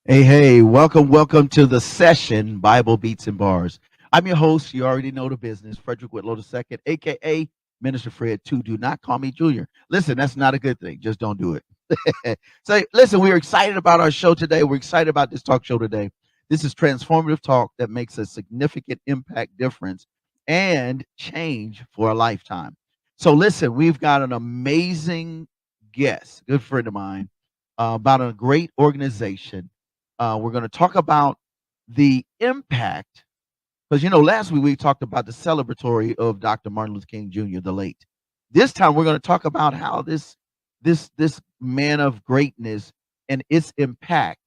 Hey, welcome to the session, Bible Beats and Bars. I'm your host. You already know the business, Frederick Whitlow II, aka Minister Fred 2. Do not call me Junior. Listen, that's not a good thing. Just don't do it. So, listen, we're excited about our show today. We're excited about this talk show today. This is transformative talk that makes a significant impact difference and change for a lifetime. So, listen, we've got an amazing guest, good friend of mine, about a great organization. We're going to talk about the impact, because last week we talked about the celebratory of Dr. Martin Luther King Jr., the late. This time we're going to talk about how this man of greatness and its impact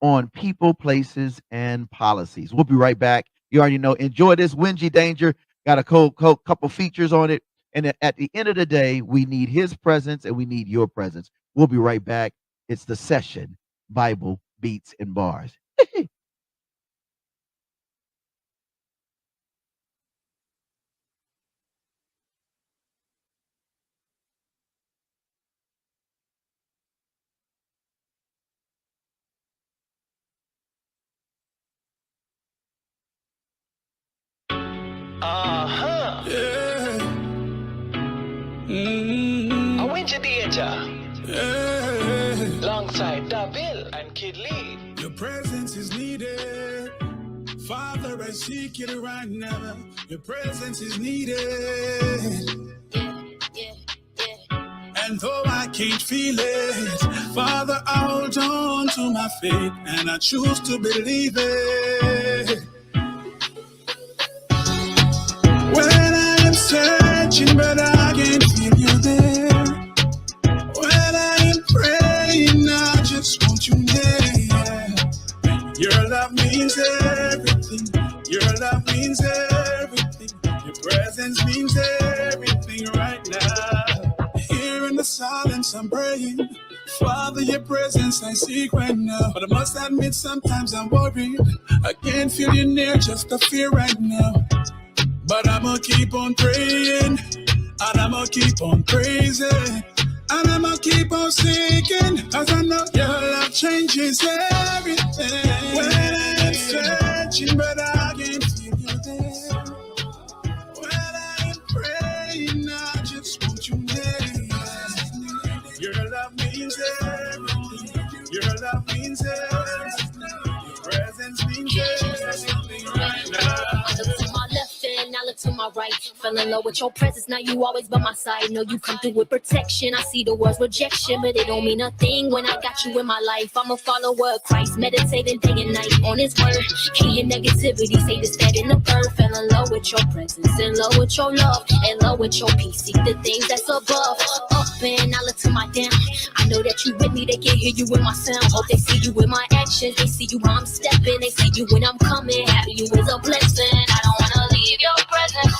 on people, places, and policies. We'll be right back. You already know. Enjoy this. Wingy Danger got a couple features on it. And at the end of the day, we need his presence and we need your presence. We'll be right back. It's the session, Bible Beats and Bars. Yeah. I went to danger. Yeah. Alongside Davil and Kid Lee. Your presence is needed. Father, I seek it right now. Your presence is needed. And though I can't feel it, Father, I hold on to my faith and I choose to believe it. When I am searching, but I can't feel you there. When I am praying, I just want you there. Your love means everything. Your love means everything. Your presence means everything right now. Here in the silence, I'm praying. Father, your presence I seek right now. But I must admit, sometimes I'm worried. I can't feel you near, just a fear right now. But I'ma keep on praying, and I'ma keep on praising, and I'ma keep on seeking, cause I know your love changes everything. When I'm searching, but I can't feel you there. When I'm praying, I just want you there. Your love means everything. Your love means everything. Your presence means everything right now. To my left and I look to my right. Fell in love with your presence, now you always by my side. Know you come through with protection. I see the words rejection, but it don't mean a thing when I got you in my life. I'm a follower of Christ, meditating day and night on his word. Hating negativity, say this, that, in the bird. Fell in love with your presence, in love with your love, in love with your peace. Seek the things that's above. Up and I look to my down. I know that you with me, they can hear you in my sound. Hope they see you in my actions, they see you how I'm stepping, they see you when I'm coming. Having you is a blessing. I don't wanna leave your presence.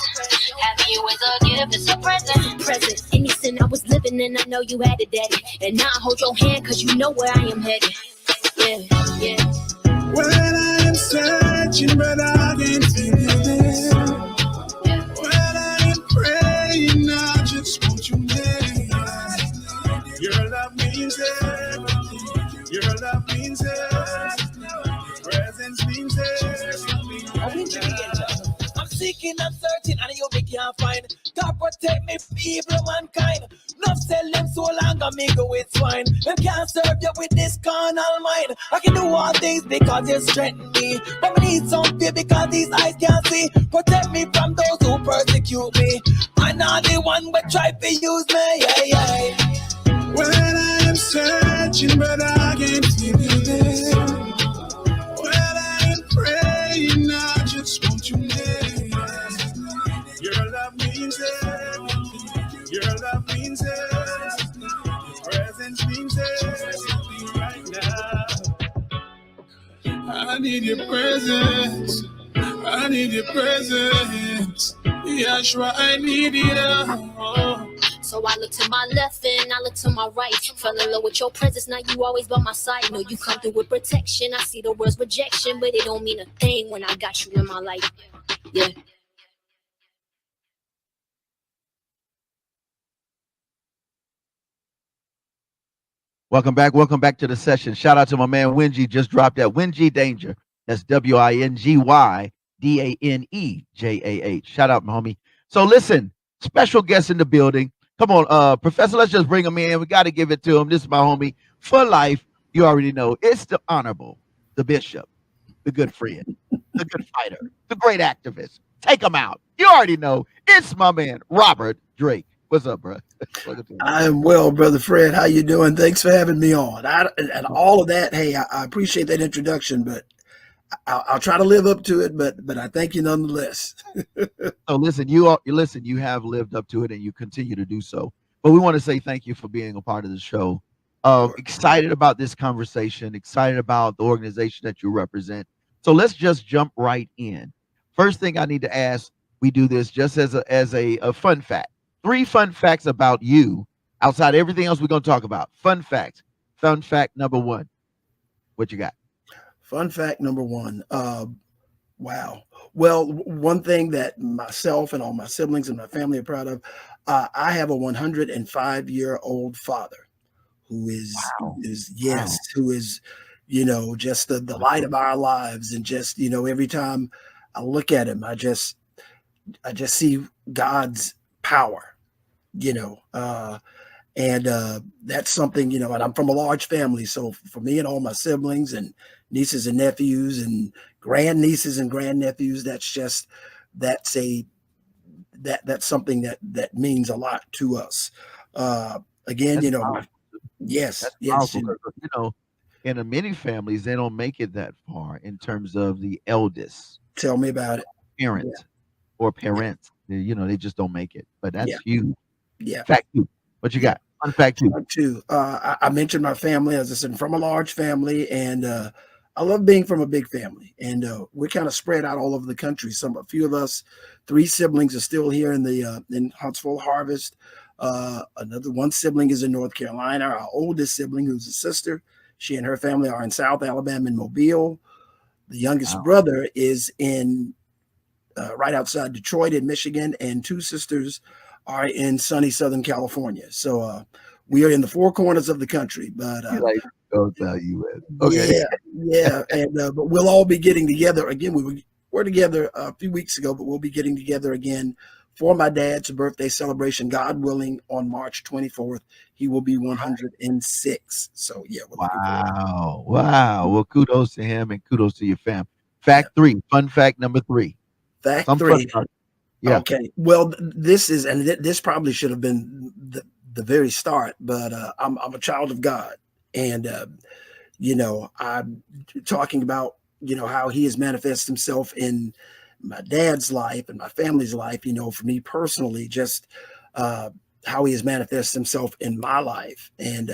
Having you is a gift, it's a present. Present. Any sin I was living in, I know you had it, daddy. And now I hold your hand, cause you know where I am headed. Yeah. When I'm searching, but I can't feel you there. When I'm praying, I just want you there. Your love means everything. Your love means everything. Your presence means everything. I went to danger. I'm seeking and searching and you me can't find. God protect me from evil mankind. Not sell them so long and me go with swine. Them can't serve you with this carnal mind. I can do all things because you strengthen me. But me need some fear because these eyes can't see. Protect me from those who persecute me. I'm not the one but try to use me. Yeah. When I'm searching, but I can't feel you there. When I'm praying, I just want you there. Your love means everything. Your love means everything. Your presence means everything right now. I need your presence. I need your presence. Yeshua, I need you. So I look to my left and I look to my right. Fell in love with your presence, now you always by my side. Know you come through with protection. I see the words rejection, but it don't mean a thing when I got you in my life. Yeah. Welcome back. Welcome back to the session. Shout out to my man Wingy. Just dropped that Wingy Danger. That's WINGYDANEJAH. Shout out, my homie. So listen, special guest in the building. Come on, Professor. Let's just bring him in. We got to give it to him. This is my homie for life. You already know it's the honorable, the bishop, the good friend, the good fighter, the great activist. Take him out. You already know it's my man Robert Drake. What's up, bro? I am well, brother Fred. How you doing? Thanks for having me on. And all of that. Hey, I appreciate that introduction, but I'll try to live up to it. But I thank you nonetheless. So listen, you have lived up to it, and you continue to do so. But we want to say thank you for being a part of the show. Excited about this conversation. Excited about the organization that you represent. So let's just jump right in. First thing I need to ask, we do this just as a fun fact. 3 fun facts about you outside everything else we're going to talk about. Fun facts. Fun fact number 1. What you got? Fun fact number 1. Wow. Well, one thing that myself and all my siblings and my family are proud of, I have a 105-year-old father who is Wow. who is, just the light of our lives. And just, every time I look at him, I just see God's power, and that's something, and I'm from a large family. So for me and all my siblings and nieces and nephews and grandnieces and grandnephews, that's something that means a lot to us. Again, That's powerful. yes, That's yes. powerful. 'Cause, in many families, they don't make it that far in terms of the eldest Tell me about it. parent Yeah, or yeah, parents. They just don't make it. But that's yeah, huge. yeah. Fact 2. What you Yeah. got? Fun fact 2. Too. I mentioned my family, as I said, from a large family, and I love being from a big family. And we're kind of spread out all over the country. A few of us, 3 siblings, are still here in Huntsville Harvest. Another one sibling is in North Carolina. Our oldest sibling, who's a sister, she and her family are in South Alabama and Mobile. The youngest Wow. brother is in right outside Detroit in Michigan, and 2 sisters are in sunny Southern California. So we are in the 4 corners of the country, but You like go tell you it. Okay. yeah, yeah, and but we'll all be getting together again. We're together a few weeks ago, but we'll be getting together again for my dad's birthday celebration, God willing, on March 24th. He will be 106. So yeah, we're looking forward to it. Wow. Wow. Well, kudos to him and kudos to your fam. Yeah. Fact 3. Fun fact number 3. Fact Some fun 3. part. Yeah. Okay. Well, this is, and this probably should have been the very start, but I'm a child of God, and I'm talking about how He has manifested Himself in my dad's life and my family's life. For me personally, just how He has manifested Himself in my life, and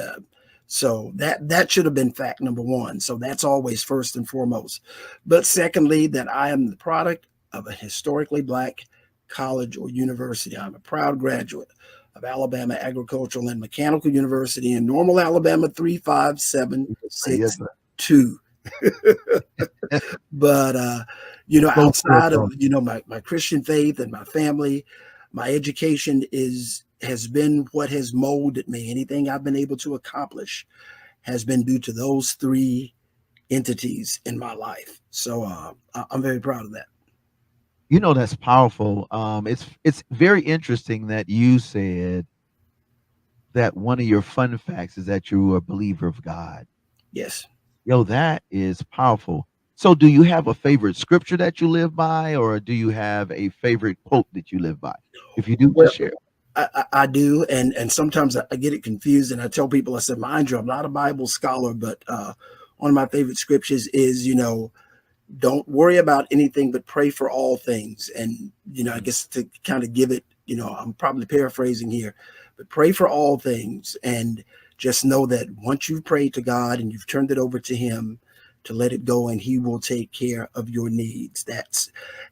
so that should have been fact number 1. So that's always first and foremost. But secondly, that I am the product of a historically Black college or university. I'm a proud graduate of Alabama Agricultural and Mechanical University in Normal, Alabama, Yes, 35762. sir. But Close to it, outside though. of my Christian faith and my family, my education has been what has molded me. Anything I've been able to accomplish has been due to those 3 entities in my life. So I'm very proud of that. That's powerful. It's very interesting that you said that one of your fun facts is that you're a believer of God. Yes. That is powerful. So, do you have a favorite scripture that you live by, or do you have a favorite quote that you live by? If you do, Well, just share. I do, and sometimes I get it confused, and I tell people, I said, mind you, I'm not a Bible scholar, but one of my favorite scriptures is, don't worry about anything, but pray for all things. And, I guess to kind of give it, I'm probably paraphrasing here, but pray for all things. And just know that once you've prayed to God and you've turned it over to Him, to let it go, and He will take care of your needs.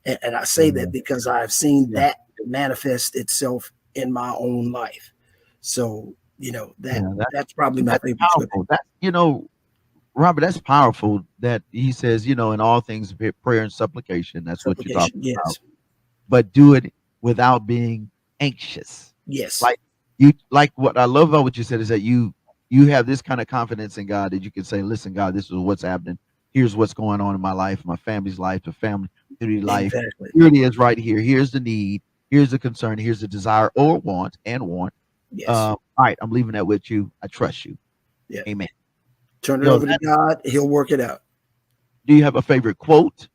And I say Yeah, that because I've seen yeah, that manifest itself in my own life. So, yeah. that's probably my That's favorite scripture. powerful. Robert, that's powerful. That he says, in all things, prayer and supplication. That's what you're Supplication. talking about. Yes. But do it without being anxious. Yes. Like what I love about what you said is that you you have this kind of confidence in God that you can say, listen, God, this is what's happening. Here's what's going on in my life, my family's life, the family community life. Exactly. Here it is right here. Here's the need. Here's the concern. Here's the desire or want and want. Yes. All right, I'm leaving that with you. I trust you. Yeah. Amen. Turn it Yo, over to God. He'll work it out. do you have a favorite quote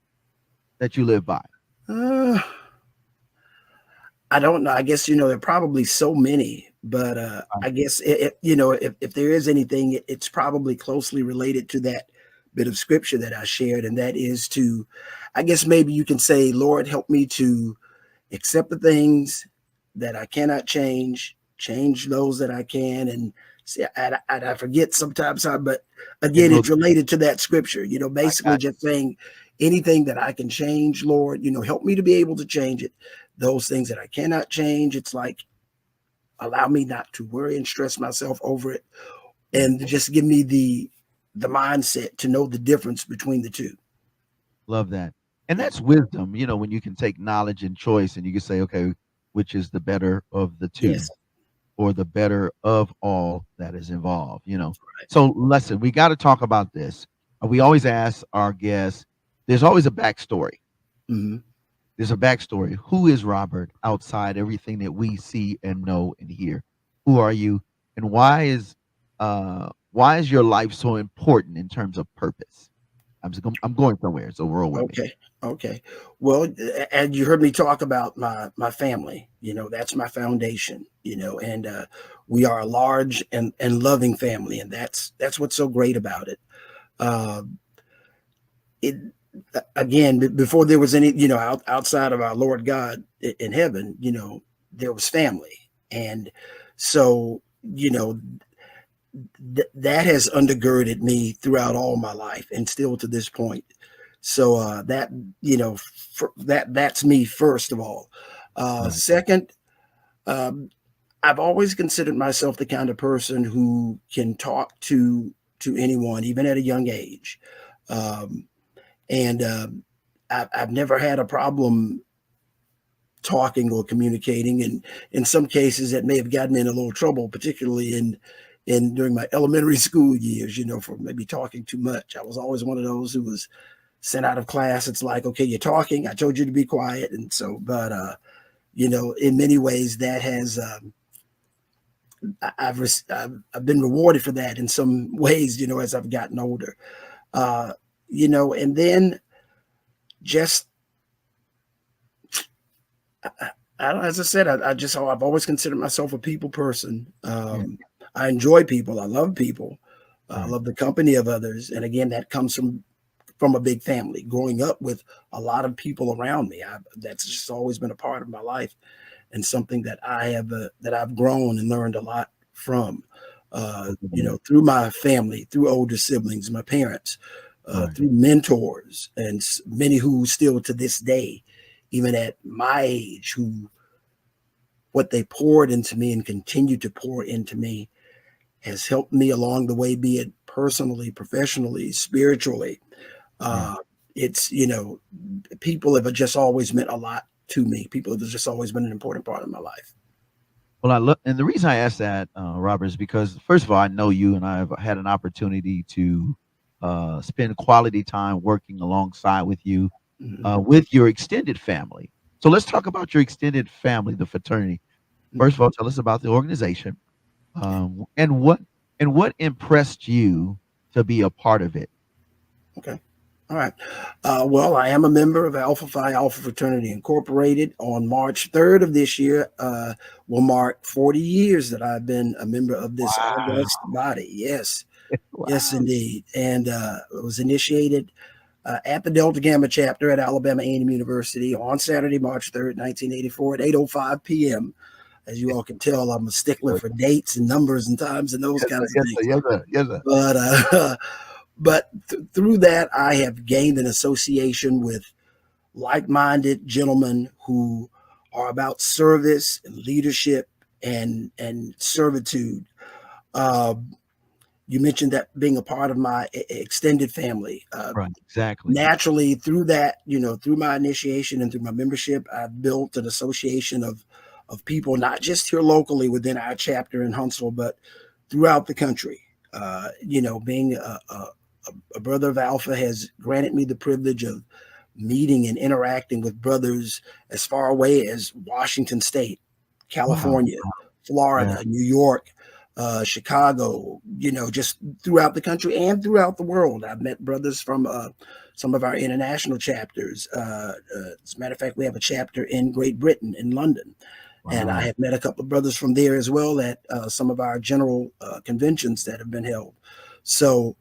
that you live by? Uh, I don't know. I guess, there are probably so many, but I guess, if there is anything, it's probably closely related to that bit of scripture that I shared. And that is I guess maybe you can say, Lord, help me to accept the things that I cannot change those that I can. And see, I forget sometimes, but again, it's related to that scripture, basically just saying anything that I can change, Lord, help me to be able to change it. Those things that I cannot change, it's like, allow me not to worry and stress myself over it, and just give me the mindset to know the difference between the two. Love that. And that's wisdom, when you can take knowledge and choice and you can say, okay, which is the better of the two Yes. or the better of all that is involved. So listen, we got to talk about this. We always ask our guests, there's always a backstory. Mm-hmm. There's a backstory. Who is Robert outside everything that we see and know and hear? Who are you? And why is your life so important in terms of purpose? I'm going somewhere, so roll with me. Okay. Well, and you heard me talk about my family. That's my foundation. And we are a large and loving family, and that's what's so great about it. It again, before there was any, outside of our Lord God in heaven, there was family, and so that has undergirded me throughout all my life and still to this point. So that's me first of all. Right. Second, I've always considered myself the kind of person who can talk to anyone, even at a young age, and I've never had a problem talking or communicating, and in some cases that may have gotten me in a little trouble, particularly in during my elementary school years, for maybe talking too much. I was always one of those who was sent out of class. It's like, okay, you're talking, I told you to be quiet. And so, but in many ways that has I've been rewarded for that in some ways, as I've gotten older. And then just as I said, I've always considered myself a people person. I enjoy people. I love people. I love the company of others. And again, that comes from a big family, growing up with a lot of people around me. That's just always been a part of my life, and something that I've grown and learned a lot from, through my family, through older siblings, my parents, through mentors, and many who still to this day, even at my age, what they poured into me and continue to pour into me has helped me along the way, be it personally, professionally, spiritually. It's, people have just always meant a lot to me. People have just always been an important part of my life. Well, and the reason I asked that, Robert, is because first of all, I know you, and I've had an opportunity to spend quality time working alongside with you, with your extended family. So let's talk about your extended family, the fraternity. First of all, tell us about the organization, and what impressed you to be a part of it. Okay. All right. Well, I am a member of Alpha Phi Alpha Fraternity Incorporated. On March 3rd of this year, will mark 40 years that I've been a member of this august body. Yes. Yes, indeed. And it was initiated at the Delta Gamma chapter at Alabama A&M University on Saturday, March 3rd, 1984 at 8:05 p.m. As you all can tell, I'm a stickler for dates and numbers and times and those kinds of things. Yes, sir. But through that, I have gained an association with like-minded gentlemen who are about service and leadership and servitude. You mentioned that being a part of my extended family. Right, exactly. Naturally, through that, through my initiation and through my membership, I've built an association of people, not just here locally within our chapter in Huntsville, but throughout the country. Being a brother of Alpha has granted me the privilege of meeting and interacting with brothers as far away as Washington State, Wow. California, Yeah. Florida, New York, Chicago, just throughout the country and throughout the world. I've met brothers from some of our international chapters. As a matter of fact, we have a chapter in Great Britain, in London. And I Wow. have met a couple of brothers from there as well at some of our general conventions that have been held. So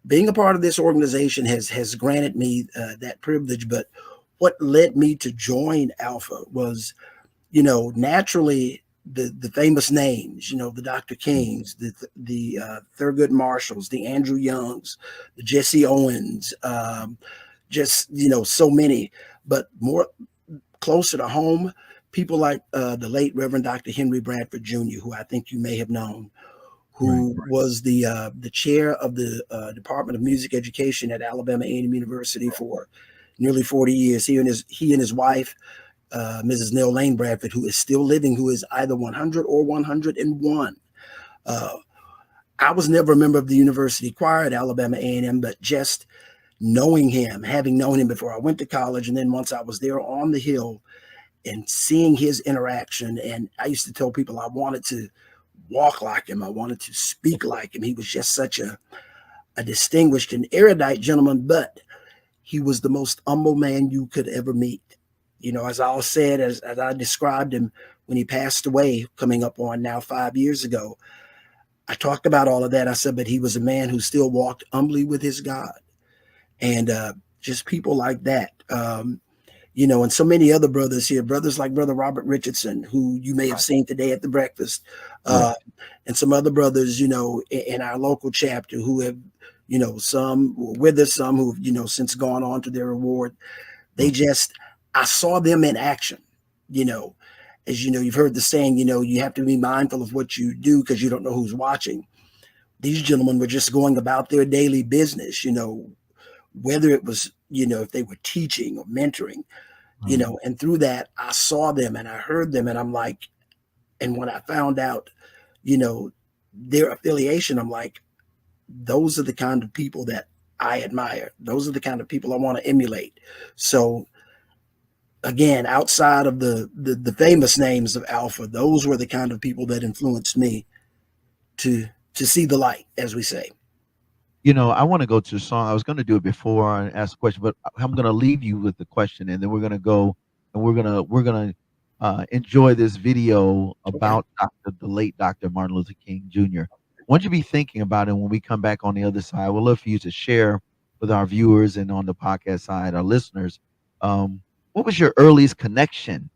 being a part of this organization has granted me that privilege. But what led me to join Alpha was, naturally the famous names, the Dr. Kings, the Thurgood Marshalls, the Andrew Youngs, the Jesse Owens, just so many. But more closer to home, people like the late Reverend Dr. Henry Bradford Jr., who I think you may have known, Right. who was the chair of the Department of Music Education at Alabama A&M University for nearly 40 years. He and his wife, Mrs. Nell Lane Bradford, who is still living, who is either 100 or 101. I was never a member of the university choir at Alabama A&M, but just knowing him, having known him before I went to college, and then once I was there on the Hill and seeing his interaction, and I used to tell people I wanted to walk like him. I wanted to speak like him. He was just such a distinguished and erudite gentleman, but he was the most humble man you could ever meet. As I said, as I described him when he passed away, coming up on now 5 years ago, I talked about all of that. I said, but he was a man who still walked humbly with his God. And just people like that. And so many other brothers here, brothers like Brother Robert Richardson, who you may have seen today at the breakfast, Right. and some other brothers, in our local chapter who have, some with us, some who've, since gone on to their reward. I saw them in action, as you've heard the saying, you have to be mindful of what you do because you don't know who's watching. These gentlemen were just going about their daily business, whether it was, if they were teaching or mentoring, and through that, I saw them and I heard them, and I'm like, and when I found out, their affiliation, I'm like, those are the kind of people that I admire. Those are the kind of people I want to emulate. So again, outside of the famous names of Alpha, those were the kind of people that influenced me to see the light, as we say. I want to go to a song. I was going to do it before and ask a question, but I'm going to leave you with the question, and then we're going to go and we're going to enjoy this video Okay. about the late Dr. Martin Luther King Jr. I want you to be thinking about it when we come back on the other side. We'd love for you to share with our viewers and on the podcast side, our listeners. What was your earliest connection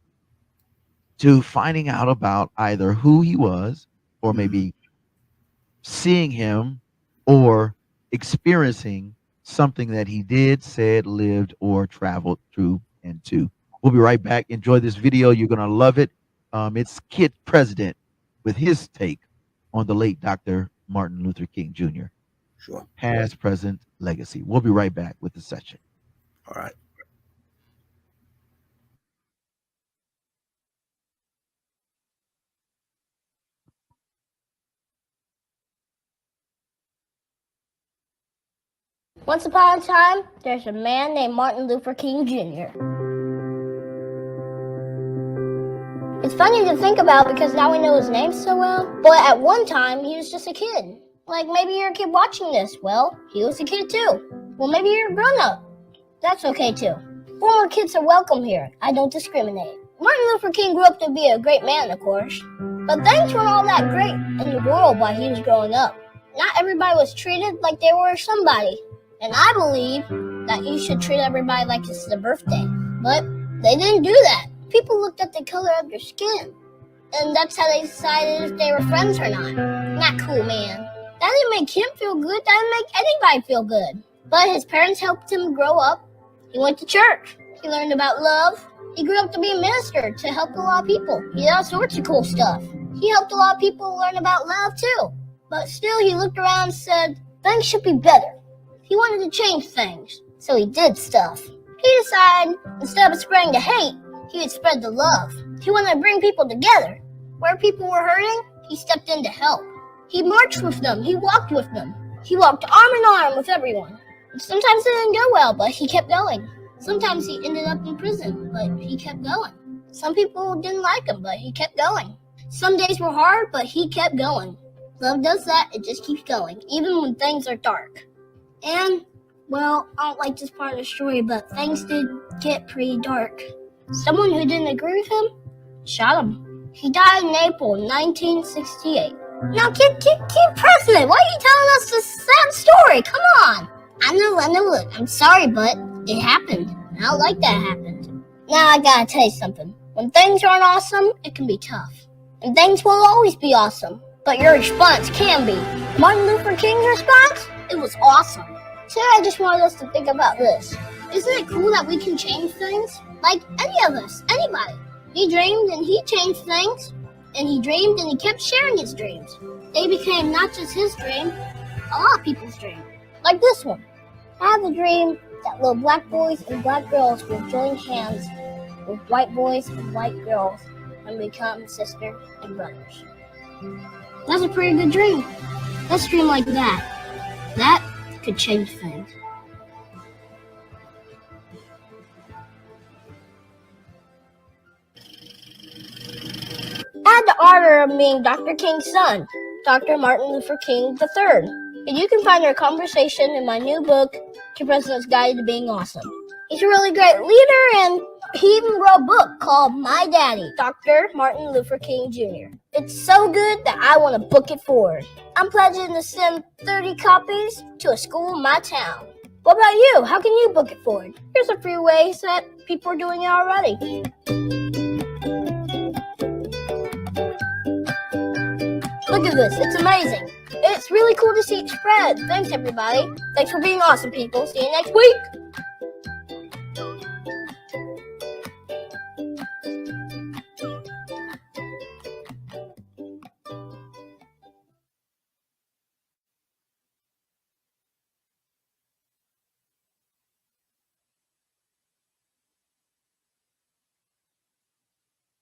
to finding out about either who he was, or Mhm. maybe seeing him, or experiencing something that he did, said, lived, or traveled through and to? We'll be right back. Enjoy this video. You're going to love it. It's Kid President with his take on the late Dr. Martin Luther King Jr. Sure. Past, present, legacy. We'll be right back with the session. All right. Once upon a time, there's a man named Martin Luther King Jr. It's funny to think about because now we know his name so well, but at one time he was just a kid. Like maybe you're a kid watching this. Well, he was a kid too. Well, maybe you're a grown-up. That's okay too. Former kids are welcome here. I don't discriminate. Martin Luther King grew up to be a great man, of course, but things weren't all that great in the world while he was growing up. Not everybody was treated like they were somebody. And I believe that you should treat everybody like it's their birthday. But they didn't do that. People looked at the color of their skin. And that's how they decided if they were friends or not. Not cool, man. That didn't make him feel good. That didn't make anybody feel good. But his parents helped him grow up. He went to church. He learned about love. He grew up to be a minister to help a lot of people. He did all sorts of cool stuff. He helped a lot of people learn about love too. But still, he looked around and said, things should be better. He wanted to change things, so he did stuff. He decided, instead of spreading the hate, he would spread the love. He wanted to bring people together. Where people were hurting, he stepped in to help. He marched with them. He walked with them. He walked arm in arm with everyone. Sometimes it didn't go well, but he kept going. Sometimes he ended up in prison, but he kept going. Some people didn't like him, but he kept going. Some days were hard, but he kept going. Love does that. It just keeps going, even when things are dark. And, well, I don't like this part of the story, but things did get pretty dark. Someone who didn't agree with him shot him. He died in April 1968. Now, kid president, why are you telling us this sad story? Come on. I know, look, I'm sorry, but it happened. I don't like that it happened. Now, I gotta tell you something. When things aren't awesome, it can be tough. And things won't always be awesome, but your response can be. Martin Luther King's response? It was awesome. Today, I just wanted us to think about this. Isn't it cool that we can change things? Like any of us, anybody. He dreamed and he changed things. And he dreamed and he kept sharing his dreams. They became not just his dream, a lot of people's dream. Like this one. I have a dream that little black boys and black girls will join hands with white boys and white girls and become sisters and brothers. That's a pretty good dream. Let's dream like that. That could change things. I had the honor of meeting Dr. King's son, Dr. Martin Luther King III. And you can find our conversation in my new book, The President's Guide to Being Awesome. He's a really great leader, and he even wrote a book called My Daddy, Dr. Martin Luther King Jr. It's so good that I want to book it forward. I'm pledging to send 30 copies to a school in my town. What about you? How can you book it forward? Here's a few ways that people are doing it already. Look at this, it's amazing. It's really cool to see it spread. Thanks, everybody. Thanks for being awesome, people. See you next week.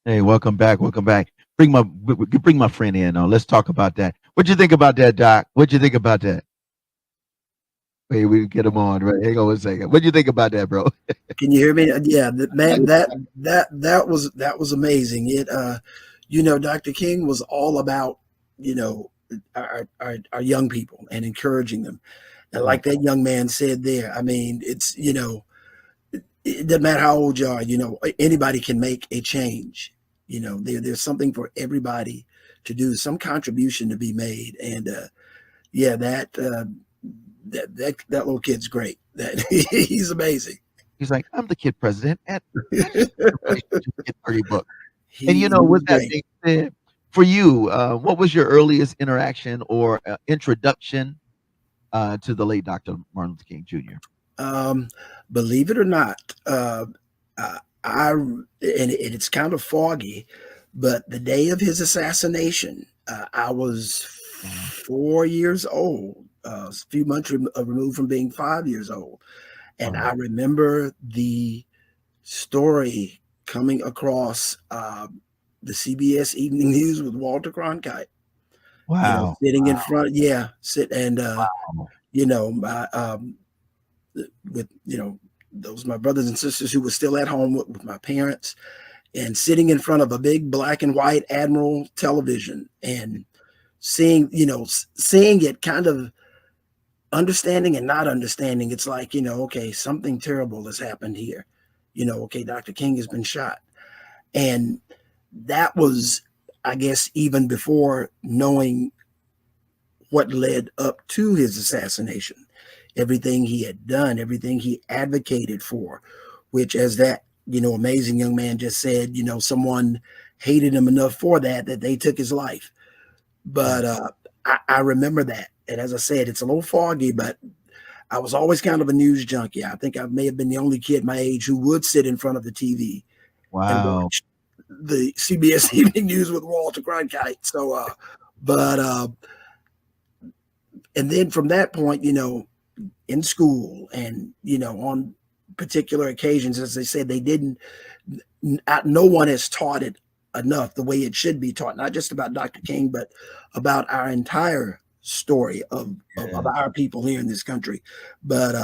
Hey, welcome back. Welcome back. Bring my friend in. Let's talk about that. What'd you think about that, Doc? What'd you think about that? Wait, we get him on. Right, hang on one second. What'd you think about that, bro? Can you hear me? Yeah, man, that was amazing. It, Dr. King was all about, our young people and encouraging them. And like that young man said there, I mean, it's, it doesn't matter how old you are, anybody can make a change. There's something for everybody to do, some contribution to be made. And that little kid's great. That he's amazing. He's like, I'm the kid president at 30 book. And with that being said, for you, what was your earliest interaction or introduction to the late Dr. Martin Luther King Jr.? Believe it or not, it's kind of foggy, but the day of his assassination, I was 4 years old, a few months removed from being 5 years old. And I remember the story coming across the CBS Evening News with Walter Cronkite. Wow. Sitting in front, with those my brothers and sisters who were still at home with my parents, and sitting in front of a big black and white Admiral television and seeing it, kind of understanding and not understanding. It's like, okay, something terrible has happened here. Okay, Dr. King has been shot. And that was, I guess, even before knowing what led up to his assassination. Everything he had done, everything he advocated for, which, as that, amazing young man just said, someone hated him enough for that they took his life. But I remember that. And as I said, it's a little foggy, but I was always kind of a news junkie. I think I may have been the only kid my age who would sit in front of the TV and watch the CBS Evening News with Walter Cronkite. So, and then from that point, in school and, on particular occasions, as they said, no one has taught it enough the way it should be taught, not just about Dr. King, but about our entire story of Yes. our people here in this country. But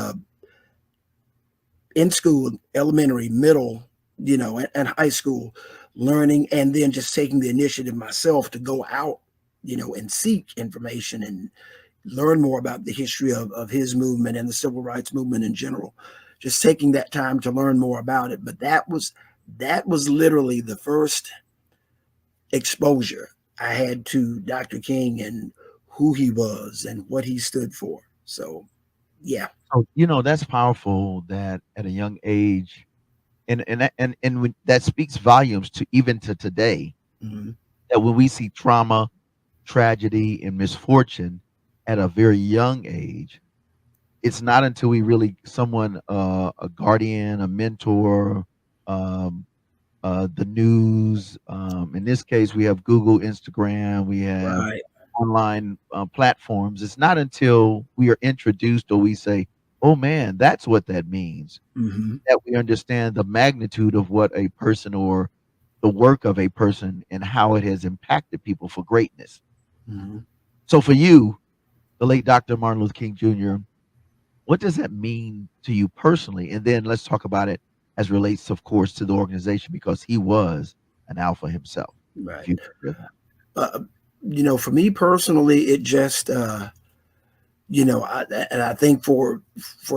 in school, elementary, middle, and high school, learning and then just taking the initiative myself to go out, and seek information and learn more about the history of his movement and the civil rights movement in general. Just taking that time to learn more about it. But that was literally the first exposure I had to Dr. King and who he was and what he stood for. So yeah. So, that's powerful that at a young age, and that speaks volumes to even to today, Mhm. that when we see trauma, tragedy, and misfortune at a very young age, it's not until we really someone a guardian, a mentor, um, the news. In this case, we have Google, Instagram, we have Right. online platforms. It's not until we are introduced or we say, "Oh man, that's what that means," Hmm. that we understand the magnitude of what a person or the work of a person and how it has impacted people for greatness. Hmm. So for you, the late Dr. Martin Luther King Jr., what does that mean to you personally? And then let's talk about it as relates, of course, to the organization because he was an alpha himself. If Right. you could. Uh, for me personally, it just and I think for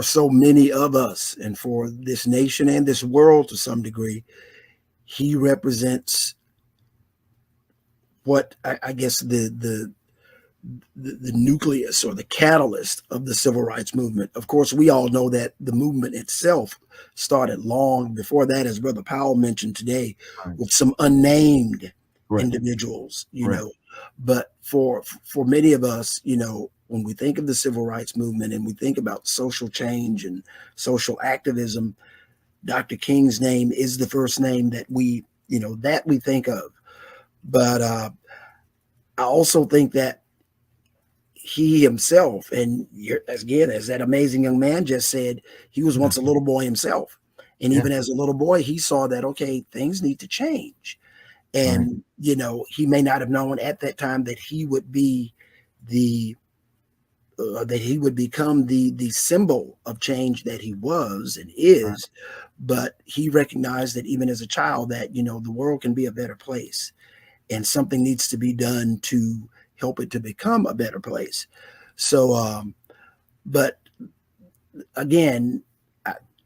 so many of us and for this nation and this world to some degree, he represents what I guess the nucleus or the catalyst of the civil rights movement. Of course, we all know that the movement itself started long before that, as Brother Powell mentioned today, Right. with some unnamed Correct. individuals, Correct. But for many of us, when we think of the civil rights movement and we think about social change and social activism, Dr. King's name is the first name that we think of. But I also think that he himself, and again, as that amazing young man just said, he was once a little boy himself. And Yeah. even as a little boy, he saw that, okay, things need to change. Right. And, he may not have known at that time that he would be the, that he would become the symbol of change that he was and Right. is. But he recognized that even as a child that, the world can be a better place and something needs to be done to help it to become a better place. So, but again,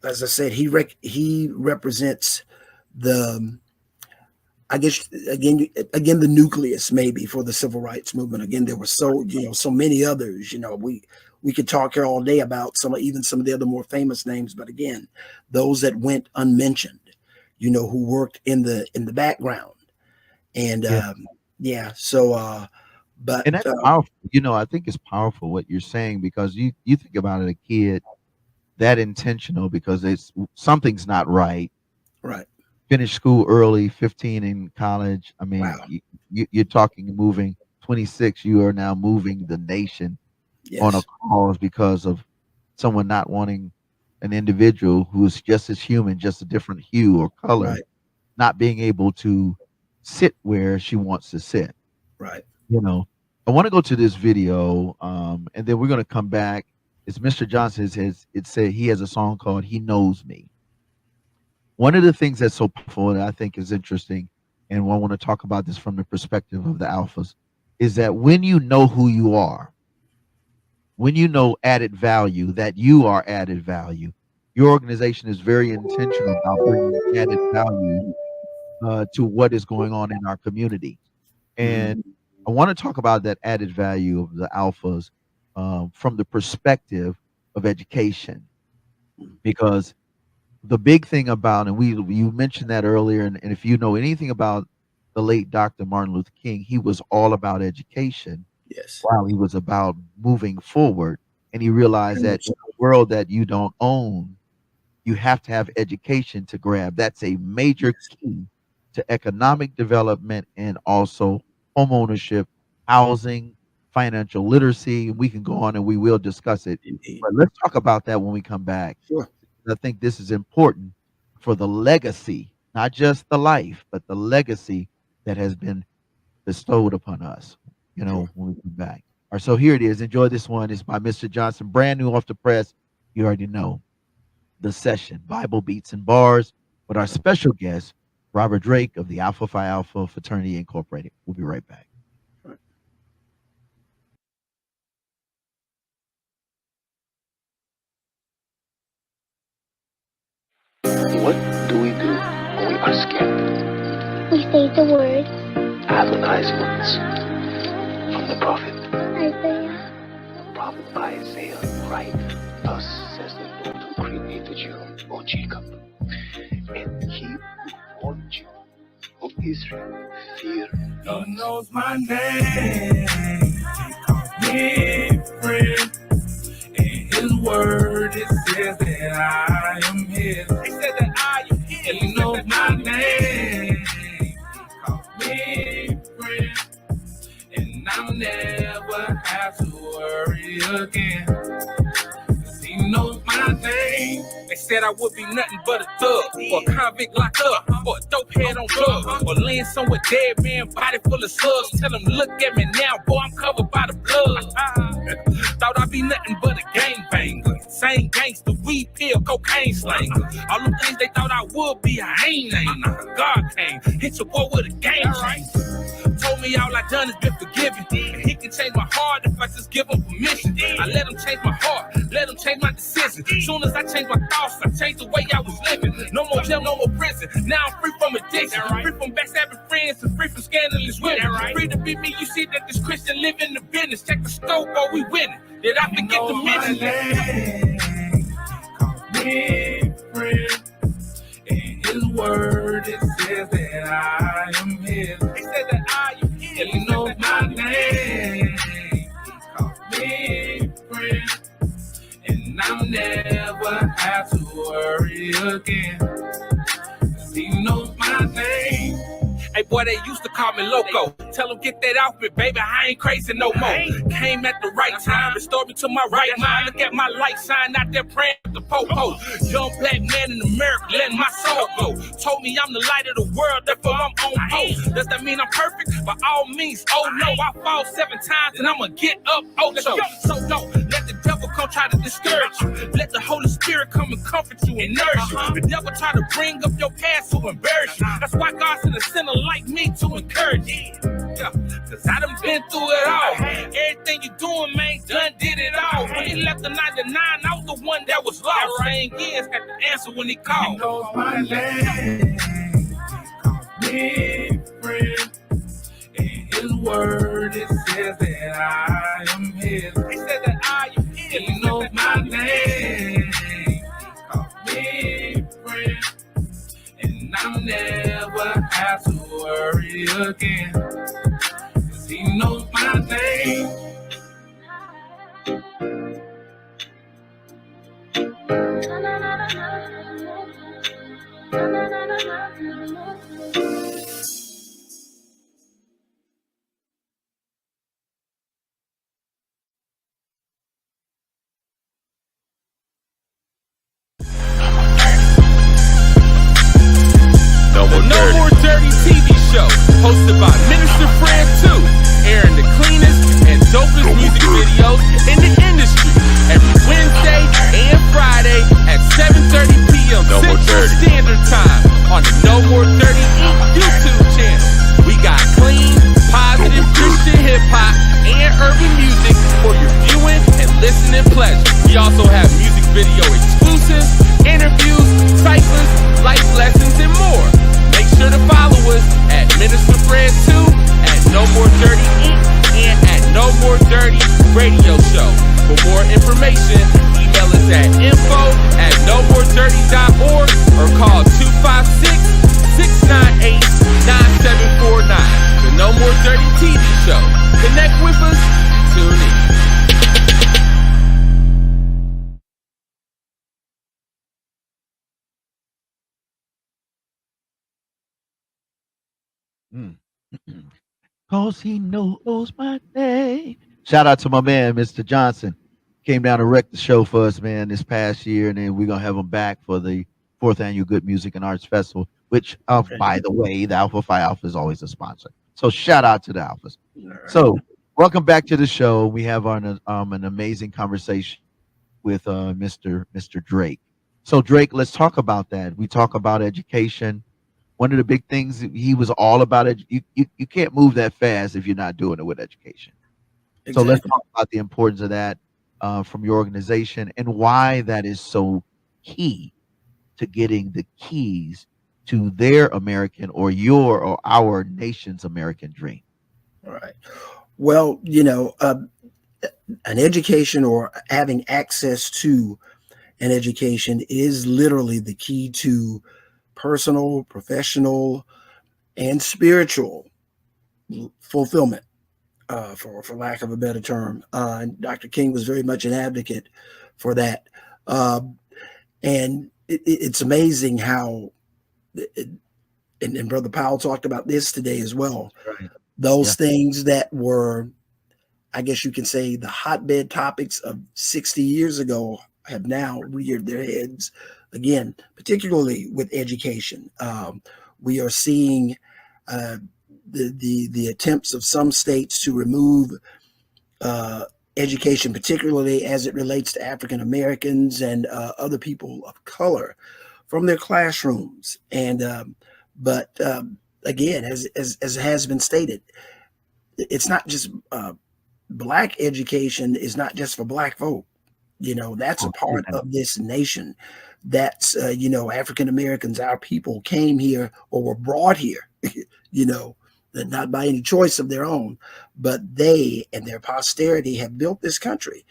as I said, he represents the, I guess again the nucleus maybe for the civil rights movement. Again, there were so many others. We could talk here all day about some of the other more famous names, but again, those that went unmentioned. Who worked in the background, and Yeah. yeah. So, but And that's powerful. I think it's powerful what you're saying because you think about it, a kid that intentional because it's something's not right. right, Finish school early, 15 in college. I mean, wow, you're talking moving 26. You are now moving the nation on a yes, cause because of someone not wanting an individual who is just as human, just a different hue or color, right, not being able to sit where she wants to sit. right, You know, I want to go to this video, and then we're going to come back. It's Mr. Johnson says it said he has a song called "He Knows Me." One of the things that's so powerful that I think is interesting, and I want to talk about this from the perspective of the alphas, is that when you know who you are, when you know added value, that you are added value, your organization is very intentional about bringing added value to what is going on in our community. hmm, And I want to talk about that added value of the alphas from the perspective of education, because the big thing about, and you mentioned that earlier, and if you know anything about the late Dr. Martin Luther King, he was all about education yes, while he was about moving forward. And he realized very that much in so. a world that you don't own, you have to have education to grab. That's a major Yes, key to economic development and also home ownership, housing, financial literacy. We can go on and we will discuss it. indeed, But let's talk about that when we come back. sure, I think this is important for the legacy, not just the life, but the legacy that has been bestowed upon us, Sure. when we come back. All right, so here it is. Enjoy this one. It's by Mr. Johnson, brand new off the press. You already know the session, Bible Beats and Bars, with our special guest, Robert Drake of the Alpha Phi Alpha Fraternity Incorporated. We'll be right back. What do we do when we are scared? We say the word Adonai's words from the prophet. Isaiah. Prophet Isaiah, right? Thus says the Lord who created you, O Jacob, and he who formed you, O Israel. Fear God knows my name. He calls me friend. In his word it says that I am his. He said that I am his. He knows my name. He calls me friend. And I'll never have to worry again. 'Cause he knows my name. They said I would be nothing but a thug, or a convict locked up, or a dope head on drugs, or laying somewhere dead man, body full of slugs. Tell them, look at me now, boy, I'm covered by the blood. Thought I'd be nothing but a gangbanger, same gangster, weed pill, cocaine slanger. All them things they thought I would be, I ain't. God came, hit your boy with a game changer. Told me all I done is been forgiven, and he can change my heart if I just give him permission. I let him change my heart, let him change my decision. Soon as I change my thoughts, I change the way I was living. No more jail, no more prison. Now I'm free from addiction, free from backstabbing friends, and free from scandalous women. Free to be me. You see that this Christian living the business. Check the scope, or we winning. Did I forget to mention that? Call me friend. In his word it says that I am his. He said that I am his. He knows my name. He calls me friend. And I'll never have to worry again. 'Cause he knows my name. Hey boy, they used to call me loco. Tell them get that off me, baby, I ain't crazy no more. Came at the right time, restored me to my right mind. Look at my light shine out there praying with the po-po. Young black man in America, letting my soul go. Told me I'm the light of the world, therefore I'm on post. Does that mean I'm perfect? By all means, oh no, I fall 7 times and I'ma get up, ocho. So don't let the devil come try to discourage you. Let the Holy Spirit come and comfort you and nourish you. The devil try to bring up your past to embarrass you. That's why God sent a sinner like me to encourage you. Yeah, 'cause I done been through it all. Everything you doing, man, done did it all. When he left the 99, I was the one that was lost. Saying yes, got the answer when he called. He knows my name. Me friend. In his word it says that I am his. He said that I am his. He knows my name. He calls me friend. And I'll never have to worry again. 'Cause he knows my name. No More Dirty TV show, hosted by Minister Fred 2, airing the cleanest and dopest music videos in the industry every Wednesday and Friday at 7:30 p.m. Central Standard Time on the No More Dirty Inc. YouTube channel. We got clean, positive Christian hip hop and urban music for your viewing and listening pleasure. We also have music video exclusives, interviews, cycles, life lessons, and more. Make sure to follow us at Minister Fred 2, at No More Dirty Inc., and at No More Dirty Radio Show. For more information, email us at info@nomoredirty.org or call 256-698-9749. The No More Dirty TV Show. Connect with us. Tune in. Cause he knows my name. Shout out to my man, Mr. Johnson. Came down to wreck the show for us, man, this past year, and then we're gonna have him back for the 4th annual Good Music and Arts Festival. which, Okay. by the way, the Alpha Phi Alpha is always a sponsor. So shout out to the Alphas. All right. So welcome back to the show. We have an amazing conversation with Mr. Drake. So Drake, let's talk about that. We talk about education. One of the big things he was all about it. You can't move that fast if you're not doing it with education. So let's Exactly. talk about the importance of that from your organization and why that is so key to getting the keys to their American or your or our nation's American dream. All right. Well, an education or having access to an education is literally the key to personal, professional, and spiritual fulfillment, for lack of a better term. And Dr. King was very much an advocate for that. Uh, and it's amazing how, and Brother Powell talked about this today as well. Right. Those Yeah. things that were, I guess you can say, the hotbed topics of 60 years ago have now reared their heads again, particularly with education. We are seeing uh, the attempts of some states to remove education, particularly as it relates to African Americans and other people of color, from their classrooms. And but again, as has been stated, it's not just black education is not just for black folk. That's a Oh, part amen. of this nation. That's African Americans, our people, came here or were brought here, you know, not by any choice of their own, but they and their posterity have built this country.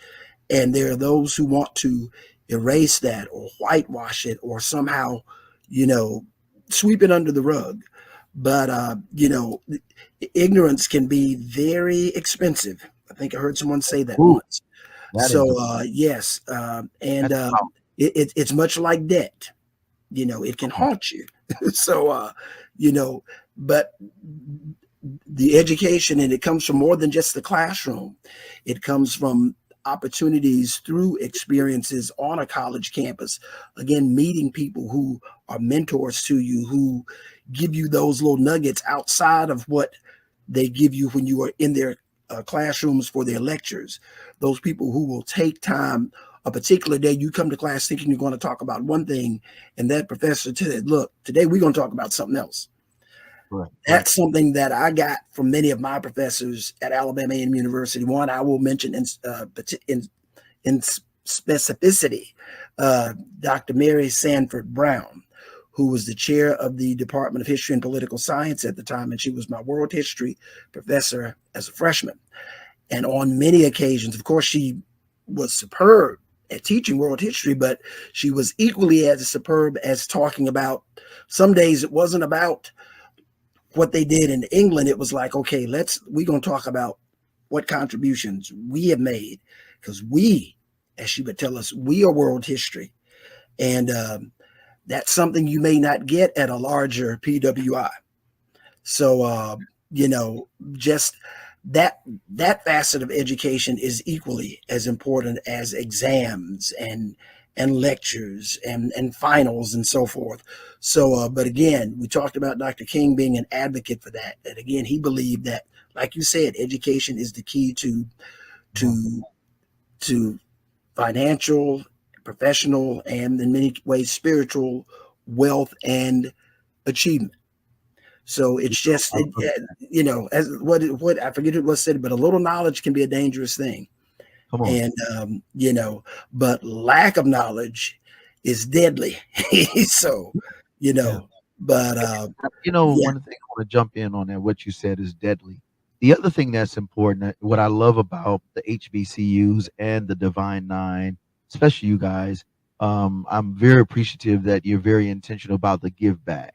And there are those who want to erase that or whitewash it or somehow, you know, sweep it under the rug. But ignorance can be very expensive. I think I heard someone say that Ooh, once. that is So yes, and that's powerful. it's much like debt. It can haunt you. So you know, but the education, and it comes from more than just the classroom. It comes from opportunities through experiences on a college campus. Again, meeting people who are mentors to you, who give you those little nuggets outside of what they give you when you are in their classrooms for their lectures. Those people who will take time. A particular day you come to class thinking you're going to talk about one thing, and that professor said, look, today we're going to talk about something else. Right, right. That's something that I got from many of my professors at Alabama A&M University. One I will mention in specificity, Dr. Mary Sanford Brown, who was the chair of the Department of History and Political Science at the time, and she was my world history professor as a freshman. And on many occasions, of course, she was superb at teaching world history, but she was equally as superb as talking about, some days it wasn't about what they did in England. It was like, okay, we're going to talk about what contributions we have made, because we, as she would tell us, we are world history. And that's something you may not get at a larger PWI. So, just that facet of education is equally as important as exams and lectures and finals and so forth. So, but again, we talked about Dr. King being an advocate for that. And again, he believed that, like you said, education is the key to financial, professional, and in many ways spiritual wealth and achievement. So it's just, as what I forget what was said, but a little knowledge can be a dangerous thing. Come on. And, but lack of knowledge is deadly. So, Yeah. but yeah, One thing I want to jump in on that, what you said is deadly. The other thing that's important, what I love about the HBCUs and the Divine Nine, especially you guys, I'm very appreciative that you're very intentional about the give back.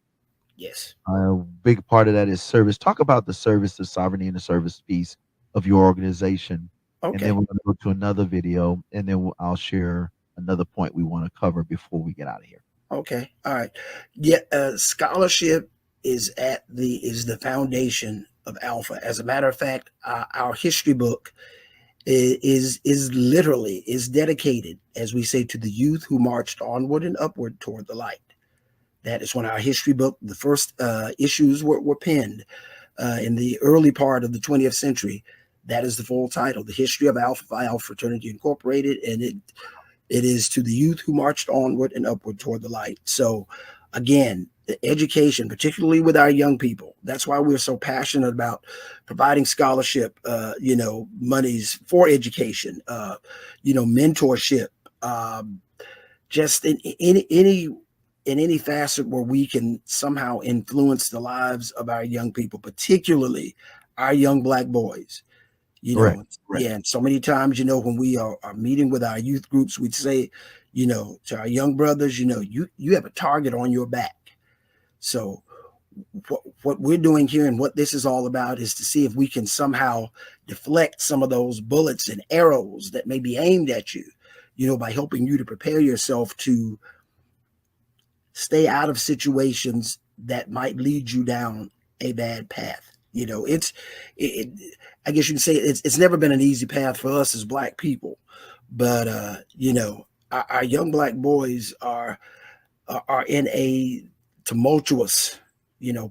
yes. A big part of that is service. Talk about the service, the sovereignty, and the service piece of your organization. And then Okay. we're going to go to another video, and then I'll share another point we want to cover before we get out of here. Okay. All right. Yeah. Scholarship is the foundation of Alpha. As a matter of fact, our history book is literally dedicated, as we say, to the youth who marched onward and upward toward the light. That is when our history book, the first issues were penned in the early part of the 20th century. That is the full title, The History of Alpha Phi Alpha Fraternity Incorporated, and it is to the youth who marched onward and upward toward the light. So again, education, particularly with our young people. That's why we're so passionate about providing scholarship, monies for education, mentorship, just in any facet where we can somehow influence the lives of our young people, particularly our young Black boys. Correct. Yeah. And so many times, when we are meeting with our youth groups, we'd say, to our young brothers, you have a target on your back. So what we're doing here and what this is all about is to see if we can somehow deflect some of those bullets and arrows that may be aimed at you, by helping you to prepare yourself to stay out of situations that might lead you down a bad path. I guess you can say it's never been an easy path for us as Black people, but our young Black boys are in a tumultuous,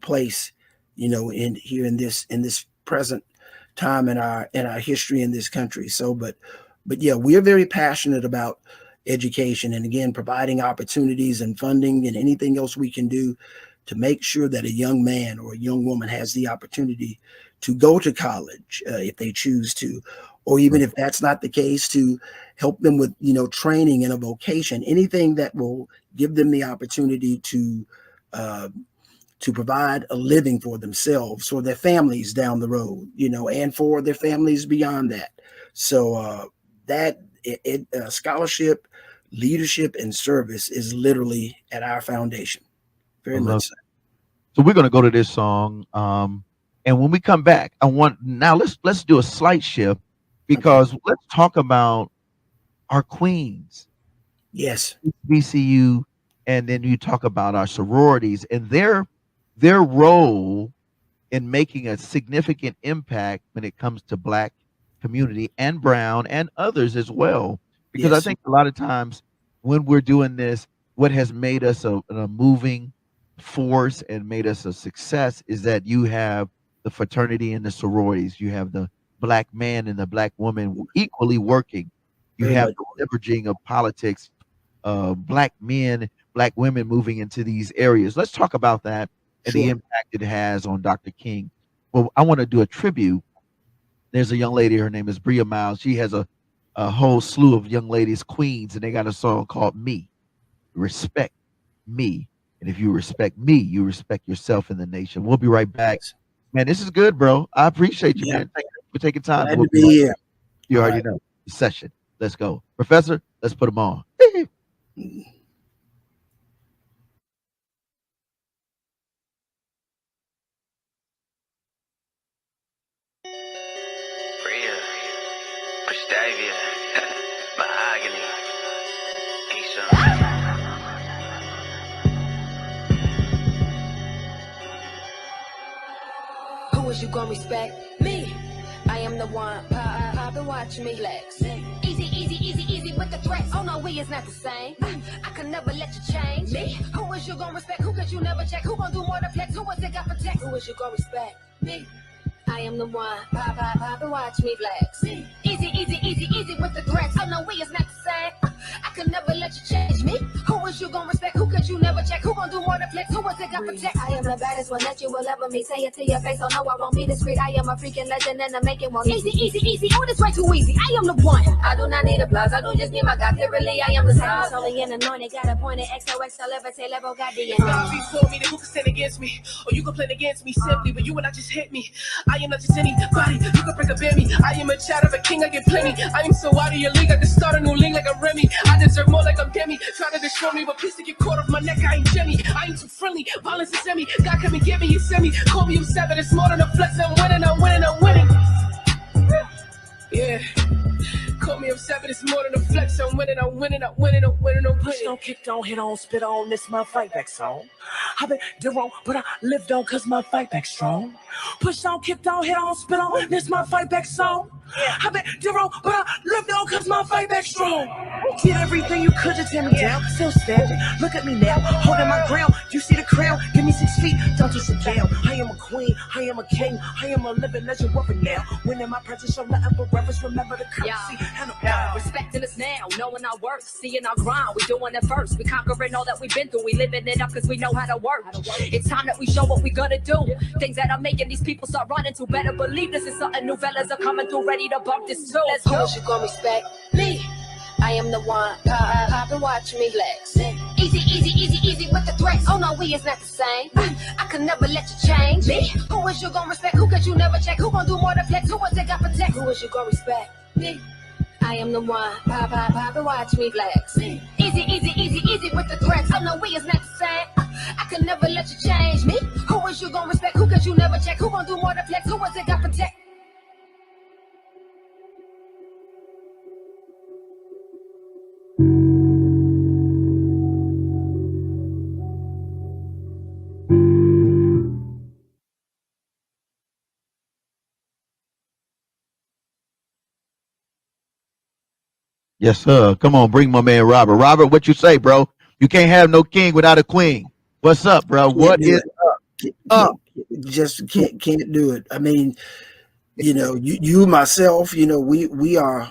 place, in this present time in our history in this country. So, but yeah, we're very passionate about education, and again, providing opportunities and funding and anything else we can do to make sure that a young man or a young woman has the opportunity to go to college if they choose to, or even if that's not the case, to help them with, training in a vocation, anything that will give them the opportunity to provide a living for themselves or their families down the road, and for their families beyond that. So scholarship, leadership, and service is literally at our foundation. Very much so. So we're going to go to this song, and when we come back, let's do a slight shift, because let's talk about our queens. Yes, BCU, and then you talk about our sororities and their role in making a significant impact when it comes to Black community and brown and others as well. Because I think a lot of times when we're doing this, what has made us a moving force and made us a success is that you have the fraternity and the sororities. You have the Black man and the Black woman equally working. You have the leveraging of politics, Black men, Black women moving into these areas. Let's talk about that and the impact it has on Dr. King. Well, I want to do a tribute. There's a young lady, her name is Bria Miles. She has a whole slew of young ladies, queens, and they got a song called Me. Respect me. And if you respect me, you respect yourself in the nation. We'll be right back. Man, this is good, bro. I appreciate you, man. Thank you for taking time. Glad to be here. You already know. The session. Let's go. Professor, let's put them on. Who is you gonna respect? Me. I am the one. Pop and watch me flex. Easy, easy, easy, easy with the threats. Oh no, we is not the same. I can never let you change. Me. Who is you gonna respect? Who could you never check? Who gonna do more to flex? Who is it got protect? Who is you gonna respect? Me. I am the one. Pop and watch me flex. Easy, easy, easy, easy with the threats. Oh no, we is not the same. I can never let you change me. Who is you gonna respect? Who could you never check? Who gonna do more to flex? Who is it got protect? I am the baddest one that you will ever meet. Say it to your face, oh no, I won't be discreet. I am a freaking legend and I'm making one. Easy, easy, easy. Oh, this way too easy. I am the one. I do not need applause. I don't just need my God. Literally, I am the same. I'm only an anointed. Got appointed. XOXO, levitate, level, got DNA. God before me, then who can stand against me? Or you can plan against me simply, but you will not just hit me. I am not just anybody. You can break a bear me. I am a child of a king. I get plenty. I am so out of your league. I can start a new league like a Remy. I deserve more like I'm Demi. Try to destroy me, but please to get caught off my neck. I ain't Jenny. I ain't too friendly. Violence is in me. God come and get me. You send me. Call me, I'm 7. It's more than a flex. I'm winning. I'm winning. I'm winning. Yeah. Call me, I'm 7. It's more than a flex. I'm winning. I'm winning. I'm winning. I'm winning. I'm winning. Push on, kick on, hit on, spit on. This my fight back song. I've been wrong, but I lived on cause my fight back strong. Push on, kicked on, hit on, spit on. This my fight back song. I've been wrong, but I lived on cause my fight back strong. Did everything you could to tear me down. Still standing. Look at me now, holding my ground. You see 6 feet, don't you sit down. I am a queen, I am a king, I am a living legend, what now? When in my presence, show nothing but reverence, remember the courtesy and the respecting us now, knowing our worth, seeing our grind, we doing it first. We conquering all that we've been through, we living it up because we know how to work. It's time that we show what we gonna do. Things that are making these people start running to. Better believe this is something new. Fellas are coming through, ready to bump this too. Let's go. You gonna respect me? I am the one. Pop and watch me flex. Easy, easy, easy, easy with the threats. Oh no, we is not the same. I could never let you change me. Who is you gonna respect? Who could you never check? Who gonna do more to flex? Who was it got protect? Who is you gonna respect? Me. I am the one. Pop and watch me flex. Easy, easy, easy, easy with the threats. Oh no, we is not the same. I could never let you change me. Who is you gonna respect? Who could you never check? Who gonna do more to flex? Who was it got protect? Yes, sir. Come on, bring my man Robert. Robert, what you say, bro? You can't have no king without a queen. What's up, bro? Can't What do is it. up? Just can't do it. I mean, you myself, we are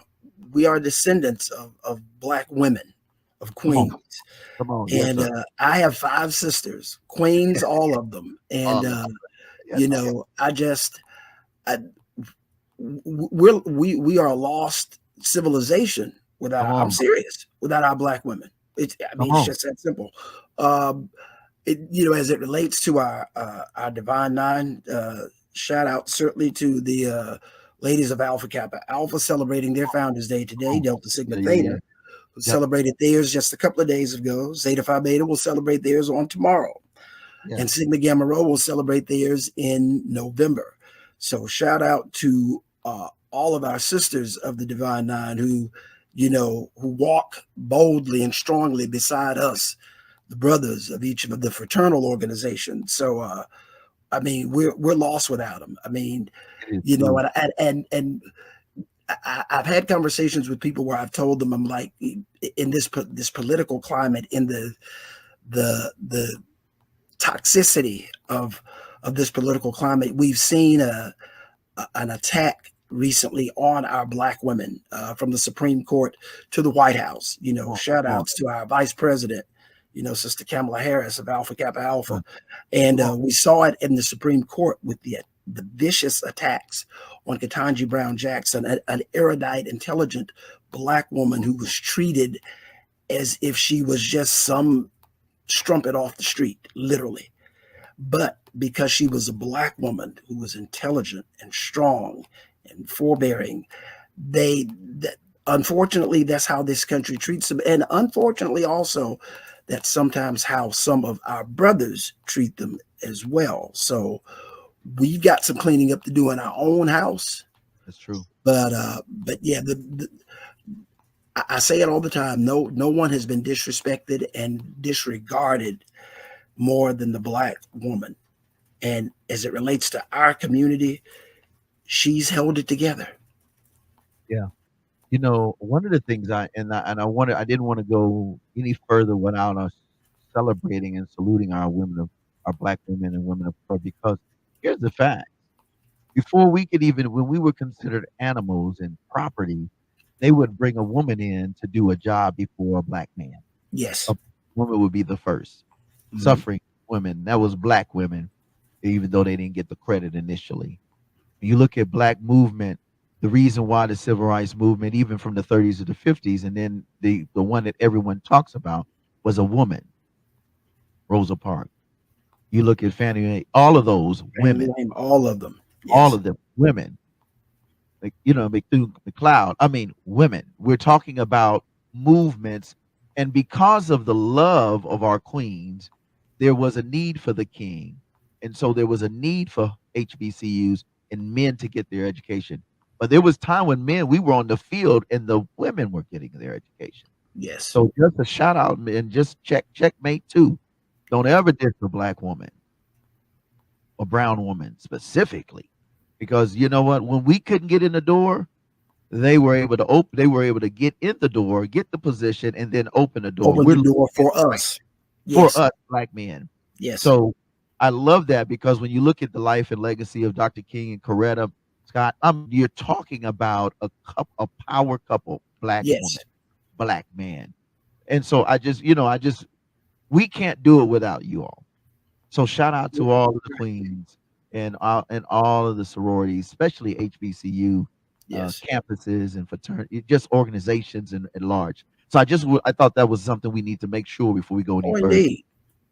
descendants of black women, of Come on, queens. come on. Yes, And sir. I have 5 sisters, queens, all of them. And Yes, sir. I we are a lost civilization Come I'm on, serious, without our black women. come It's on. just that simple. As it relates to our Divine Nine, shout out certainly to the ladies of Alpha Kappa Alpha celebrating their Founders Day today. Delta Sigma Yeah, yeah, yeah. Theta, who celebrated theirs just a couple of days ago. Zeta Phi Beta will celebrate theirs on tomorrow. Yeah. And Sigma Gamma Rho will celebrate theirs in November. So shout out to all of our sisters of the Divine Nine who walk boldly and strongly beside us, the brothers of each of the fraternal organizations. So, we're lost without them. I've had conversations with people where I've told them, I'm like, in this political climate, in the toxicity of this political climate, we've seen an attack recently on our black women, from the Supreme Court to the White House. Shout outs to our vice president, Sister Kamala Harris of Alpha Kappa Alpha. And we saw it in the Supreme Court with the vicious attacks on Ketanji Brown Jackson, an erudite, intelligent black woman who was treated as if she was just some strumpet off the street, literally. But because she was a black woman who was intelligent and strong and forbearing, unfortunately, that's how this country treats them. And unfortunately, also, that's sometimes how some of our brothers treat them as well. So we've got some cleaning up to do in our own house. That's true. But yeah, I say it all the time. No one has been disrespected and disregarded more than the black woman. And as it relates to our community, she's held it together. Yeah. One of the things I didn't want to go any further without us celebrating and saluting our black women and women of color, because here's the fact. Before we could when we were considered animals and property, they would bring a woman in to do a job before a black man. Yes. A woman would be the first. Suffering women, that was black women, even though they didn't get the credit initially. You look at black movement, the reason why the civil rights movement, even from the 30s to the 50s, and then the one that everyone talks about was a woman, Rosa Parks. You look at Fannie Mae, all of those women, all of them, all of them women. Through the cloud. Women. We're talking about movements, and because of the love of our queens, there was a need for the king, and so there was a need for HBCUs and men to get their education. But there was time when we were on the field and the women were getting their education. Yes. So just a shout out and just checkmate too. Don't ever diss a black woman or brown woman specifically, because you know what? When we couldn't get in the door, they were able to open. They were able to get in the door, get the position, and then open the door. Open the door for us. For us, black men. Yes. So I love that because when you look at the life and legacy of Dr. King and Coretta Scott, you're talking about a power couple, black Yes. woman, black man. And so we can't do it without you all. So shout out to all of the queens and all of the sororities, especially HBCU Yes. campuses and fraternity, just organizations at large. So I thought that was something we need to make sure before we go any Oh, further. indeed.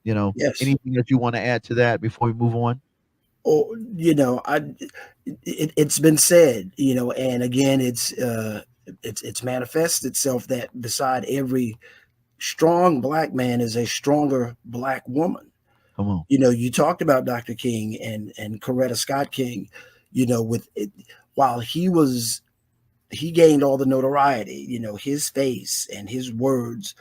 Yes. Anything that you want to add to that before we move on? Or it's been said, and again, it's manifested itself that beside every strong black man is a stronger black woman. Come on. You talked about Dr. King and Coretta Scott King, with it, while he gained all the notoriety, his face and his words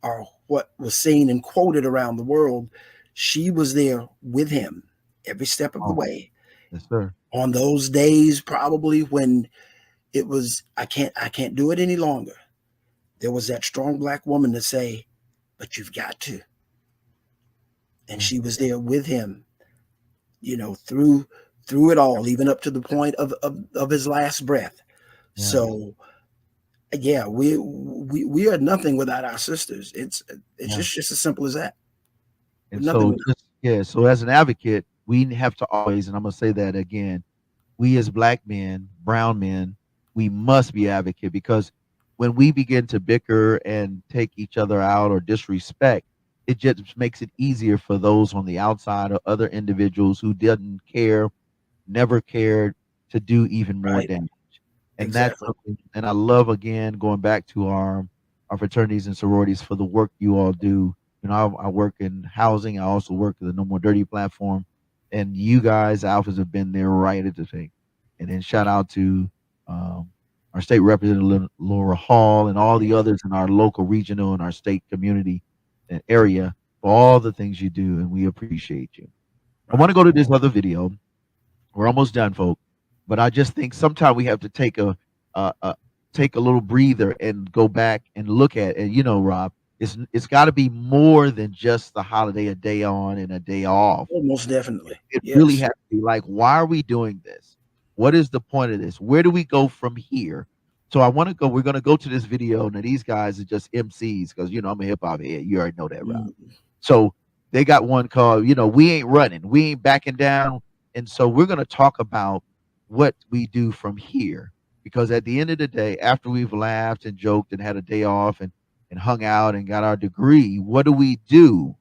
are what was seen and quoted around the world. She was there with him every step of the way. Yes, sir. On those days, probably when it was, I can't do it any longer. There was that strong black woman to say, but you've got to. And she was there with him, through it all, even up to the point of his last breath. Yeah. So, yeah, we are nothing without our sisters. It's just as simple as that. And so as an advocate, we have to always, and I'm going to say that again, we as black men, brown men, we must be advocate, because when we begin to bicker and take each other out or disrespect, it just makes it easier for those on the outside or other individuals who didn't care, never cared, to do even more damage. And that's something, and I love, again, going back to our fraternities and sororities for the work you all do. I work in housing. I also work at the No More Dirty platform. And you guys, Alphas, have been there right at the thing. And then shout out to our state representative, Laura Hall, and all the others in our local, regional, and our state community and area for all the things you do. And we appreciate you. I want to go to this other video. We're almost done, folks. But I just think sometimes we have to take a little breather and go back and look at, and Rob, it's got to be more than just the holiday, a day on and a day off. Oh, most definitely. It really has to be like, why are we doing this? What is the point of this? Where do we go from here? So we're going to go to this video. Now, these guys are just MCs because, I'm a hip hop head. You already know that, Rob. So they got one called, We Ain't Running. We Ain't Backing Down. And so we're going to talk about what we do from here, because at the end of the day, after we've laughed and joked and had a day off and hung out and got our degree, what do we do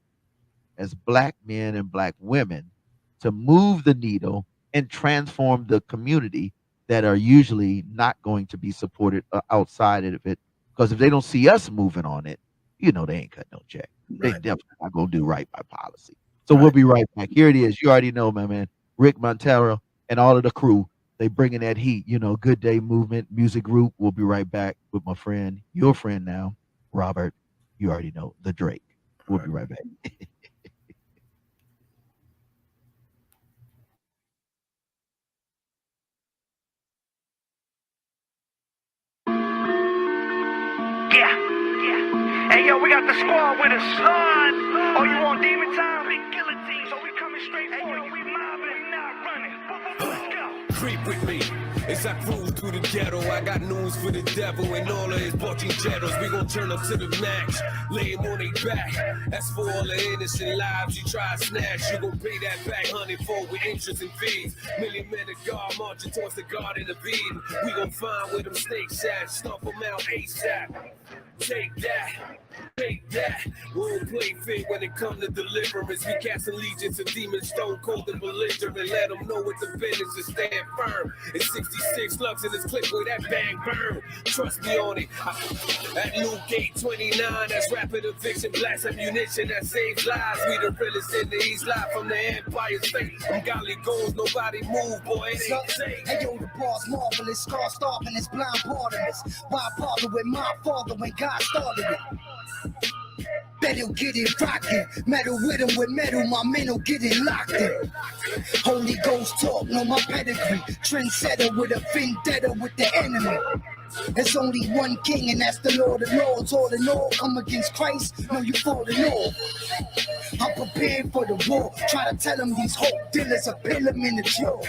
as black men and black women to move the needle and transform the community that are usually not going to be supported outside of it? Because if they don't see us moving on it, they ain't cut no check. They definitely not going to do right by policy. So we'll be right back. Here it is. You already know, my man, Rick Montero and all of the crew. They bringing that heat, Good Day Movement Music Group. We'll be right back with my friend, your friend now, Robert. You already know, the Drake. We'll be right back. Yeah. Hey, yo, we got the squad with us. Lord. Oh, you want demon time? Big guillotine. So we coming straight for you. We mobbing, not running. Let's go. Creep with me as I cruise through the ghetto. I got news for the devil and all of his Bochincheros. We gon' turn up to the max, lay him on their back. That's for all the innocent lives you try to snatch. You gon' pay that back, 100-fold with interest and fees. Million men of God marching towards the Garden of Eden. We gon' find where them snakes at, stomp them out ASAP. Take that. Take that. We don't play fair when it comes to deliverance. We casting legions of demons, stone cold and belligerent. Let them know what the business is, stand firm. It's 66 lux in this clip where that bang burn. Trust me on it. At Luke 8:29, that's rapid eviction, blast ammunition that saves lives. We the realest in the East, live from the Empire's fate. Them godly goals, nobody move, boy. It ain't safe. Hey yo, the bar's marvelous, scar starving this blind part of this. Why bother with my father when God started it? Better get it rockin', metal with him with metal, my men'll get it locked in. Holy Ghost talk, know my pedigree, trendsetter with a vendetta with the enemy. There's only one king and that's the Lord of Lords. All in all, come against Christ, no you falling off. I'm preparing for the war. Try to tell him these hope dealers are pin him in the jaw.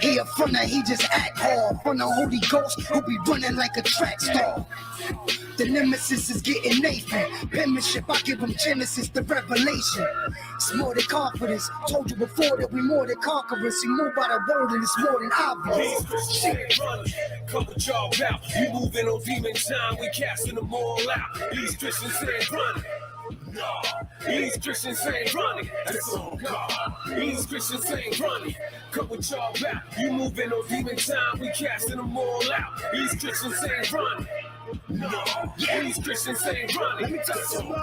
He a fronter, he just act hard. From the Holy Ghost, who be running like a track star. The nemesis is getting Nathan. Penmanship, I give him Genesis, the revelation. It's more than confidence. Told you before that we more than conquerors. You move by the word and it's more than obvious. Come with y'all out. You moving on demon time, we casting them all out. These Christians ain't running. No, these Christians ain't running. That's on God. These Christians ain't running. Come with y'all out. You moving on demon time, we casting them all out. These Christians ain't running. No, these Christians ain't running. Let me tell you something.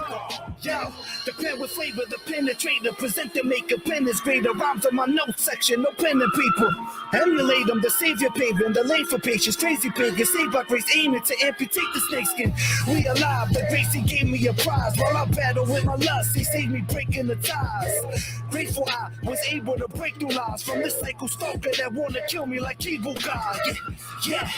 Yo, the pen with flavor, the penetrator, present the maker, pen is greater. Rhymes in my notes section, no pen and people. Emulate them, the savior paving, the lane for patience, crazy pagan, saved by grace, aiming to amputate the snakeskin. We alive, the grace he gave me a prize. While I battle with my lust, he saved me breaking the ties. Grateful I was able to break through lies from this psycho stalker that wanna kill me like evil God. Yeah,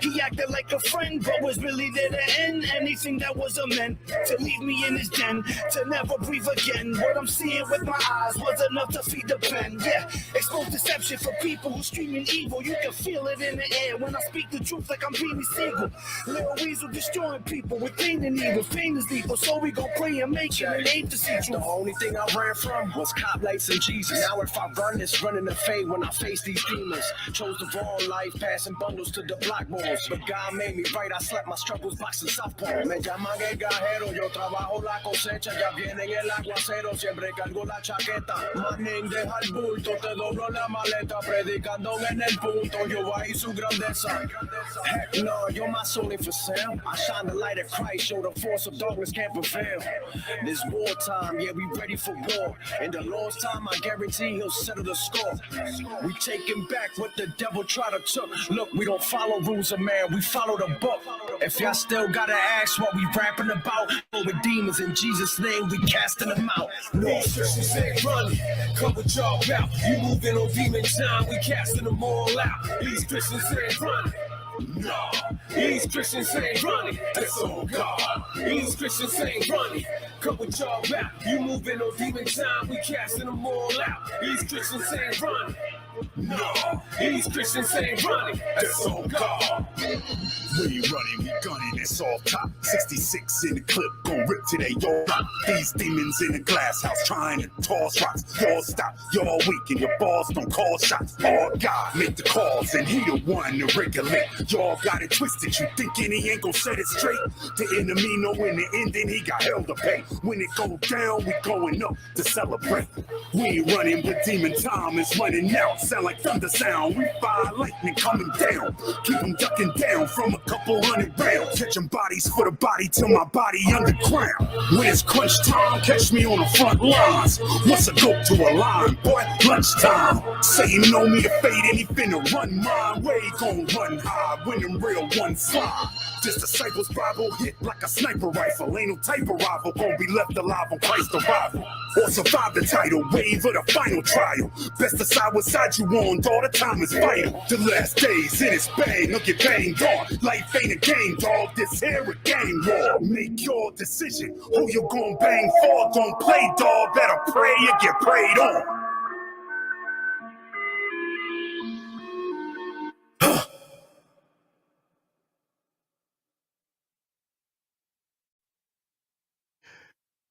he acted like a friend, but was really there to end anything that was a man. To leave me in his den, to never breathe again. What I'm seeing with my eyes was enough to feed the pen. Yeah, expose deception for people who screaming evil. You can feel it in the air when I speak the truth like I'm Beanie Siegel. Little Weasel destroying people with pain and evil. Pain is lethal, so we gon' pray and make it and aim to see truth. The only thing I ran from was cop lights and Jesus. Now if I run, it's running the fade when I face these demons. Chose the wrong life, passing bundles to the block balls. But God made me right, I slept my struggles boxing softball. Me llaman el gajero, yo trabajo la cosecha. Ya viene el aguacero, siempre cargo la chaqueta. Manín, deja el bulto, te doblo la maleta. Predicando en el punto, yo ahí su grandeza. Heck no, you're my soul ain't for sale. I shine the light of Christ, show the force of darkness can't prevail. This wartime, yeah, we ready for war. In the Lord's time, I guarantee he'll settle the score. We taking back what the devil tried to took. Look, we don't follow rules of man, we follow the book. If y'all still gotta ask what we rapping about, with demons in Jesus' name, we casting them out. These Christians ain't running. Come with y'all out. You moving on demon time, we casting them all out. These Christians ain't running. No, these Christians ain't running. That's on God. These Christians ain't running. Come with y'all out. You moving on demon time, we casting them all out. These Christians ain't running. No, these Christians ain't running. That's on God. We ain't running, we gunning, it's all top. 66 in the clip, gon' rip today, y'all rock. These demons in the glass house trying to toss rocks. Y'all stop, y'all weak, and your boss don't call shots. All God make the calls, and he the one to regulate. Y'all got it twisted, you thinking he ain't gon' set it straight. The enemy know in the ending he got hell to pay. When it go down, we going up to celebrate. We ain't running, but demon time is running out. Sound like thunder sound, we fire lightning coming down. Keep them ducking down from a couple hundred rounds. Catching bodies for the body till my body underground. When it's crunch time, catch me on the front lines. Once I go to a line, boy, lunchtime. Say you know me to fade and he finna run mine. Way gon' run high when them real ones fly. This disciples Bible hit like a sniper rifle. Ain't no type of rival gon' be left alive on Christ's arrival. Or survive the tidal wave of the final trial. Best decide what side you on, all the time is vital. The last days in its bang, look at banged on. Life ain't a game, dog, this here a game war. Make your decision, who you gon' bang for. Don't play, dog, better pray you get prayed on.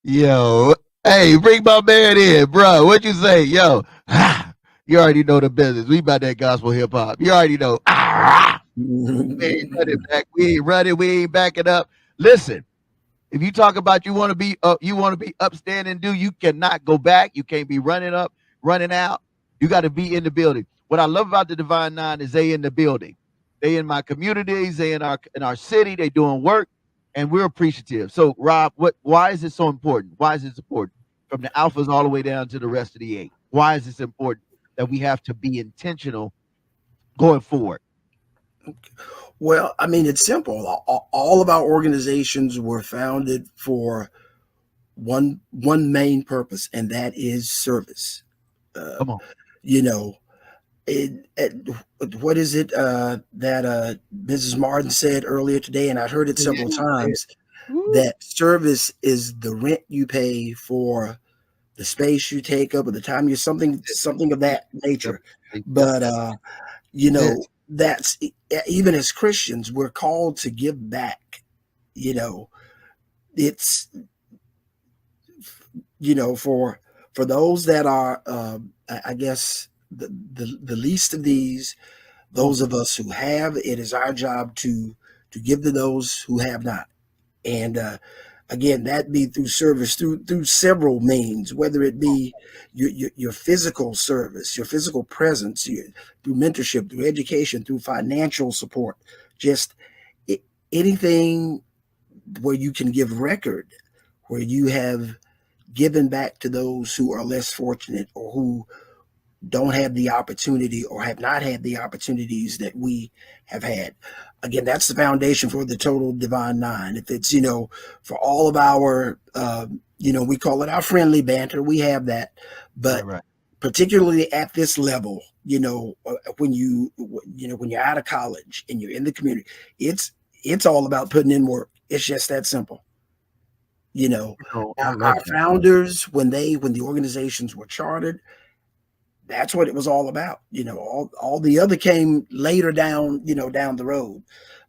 Yo, hey, bring my man in, bro. What you say? Yo, you already know the business. We about that gospel hip hop. You already know. We ain't running back. We ain't running. We ain't backing up. Listen, if you talk about you want to be upstanding, do you cannot go back. You can't be running up, running out. You got to be in the building. What I love about the Divine Nine is they in the building. They in my communities. They in our city. They doing work. And we're appreciative. So, Rob, why is it so important? Why is it important? From the alphas all the way down to the rest of the 8. Why is this important that we have to be intentional going forward? Well, I mean, it's simple. All of our organizations were founded for one main purpose, and that is service. Come on. You know, what is it that Mrs. Martin said earlier today, and I heard it several times. that service is the rent you pay for the space you take up, or the time you're something of that nature. But you know, that's even as Christians, we're called to give back. You know, it's for those that are, I guess the least of these, those of us who have, it is our job to give to those who have not. And again, that be through service, through several means, whether it be your physical service, your physical presence, through mentorship, through education, through financial support, just anything where you can give record, where you have given back to those who are less fortunate, or who don't have the opportunity, or have not had the opportunities that we have had. Again, that's the foundation for the total divine nine. If it's, for all of our, we call it our friendly banter, we have that. But Right. particularly at this level, when you're out of college and you're in the community, it's all about putting in work. It's just that simple. I love Our that. founders, when the organizations were chartered, that's what it was all about. All the other came later down the road.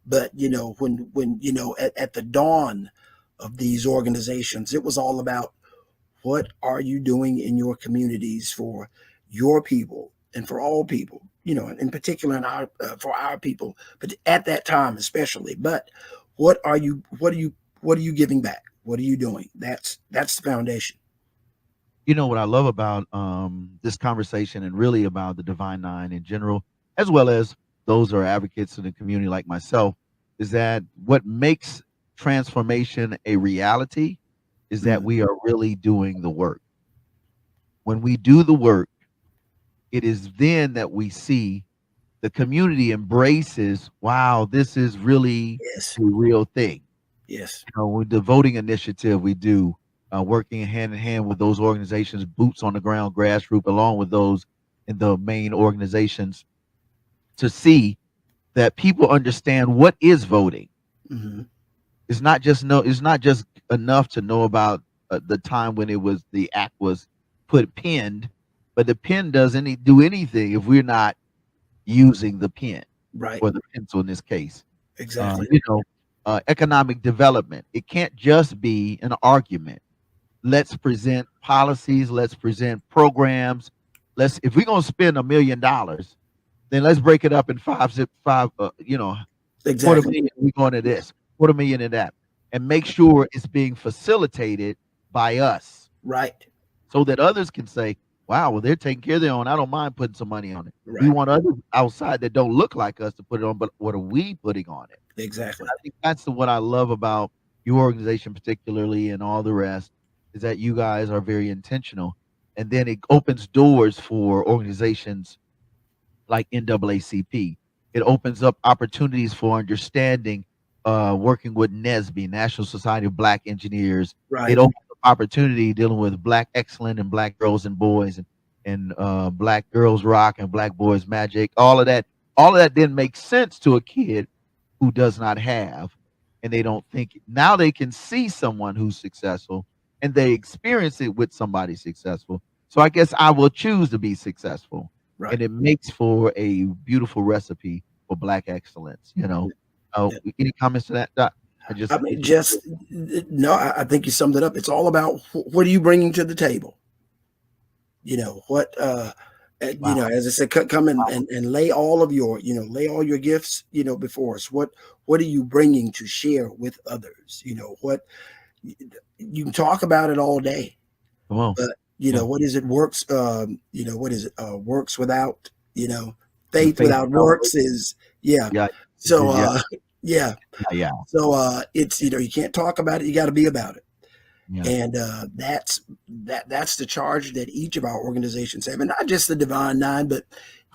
But when at the dawn of these organizations, it was all about, what are you doing in your communities for your people and for all people, in particular for our people, but at that time especially. But what are you giving back? What are you doing? That's the foundation. What I love about this conversation, and really about the Divine Nine in general, as well as those who are advocates in the community like myself, is that what makes transformation a reality is that we are really doing the work. When we do the work, it is then that we see the community embraces, wow, this is really Yes. a real thing. Yes. With the voting initiative we do, working hand in hand with those organizations, boots on the ground, grassroots, along with those in the main organizations, to see that people understand what is voting. Mm-hmm. It's not just enough to know about the time when the act was pinned, but the pen doesn't do anything if we're not using the pen, Right. or the pencil in this case. Exactly. Economic development. It can't just be an argument. Let's present policies. Let's present programs. If we're gonna spend $1 million, then let's break it up in five. Quarter Exactly. million. We're going to this. Quarter million in that, and make sure it's being facilitated by us, Right. so that others can say, "Wow, well, they're taking care of their own. I don't mind putting some money on it." We Right. want others outside that don't look like us to put it on, but what are we putting on it? Exactly. I think that's what I love about your organization, particularly, and all the rest, is that you guys are very intentional, and then it opens doors for organizations like NAACP. It opens up opportunities for understanding, working with NSBE, National Society of Black Engineers. Right. It opens up opportunity dealing with Black Excellence and Black Girls and Boys, and Black Girls Rock and Black Boys Magic. All of that didn't make sense to a kid who does not have, and they don't think. Now they can see someone who's successful, and they experience it with somebody successful. So I guess I will choose to be successful. Right. And it makes for a beautiful recipe for Black excellence. Any comments to that, Doc? No, I think you summed it up. It's all about, what are you bringing to the table? What, as I said, come and lay all of your, lay all your gifts, before us. What are you bringing to share with others? What, you can talk about it all day, but what is it? Works, what is it? Works without, faith without works is, yeah. So, yeah. So, it's, you can't talk about it. You got to be about it. Yeah. And that's the charge that each of our organizations have, and not just the Divine Nine, but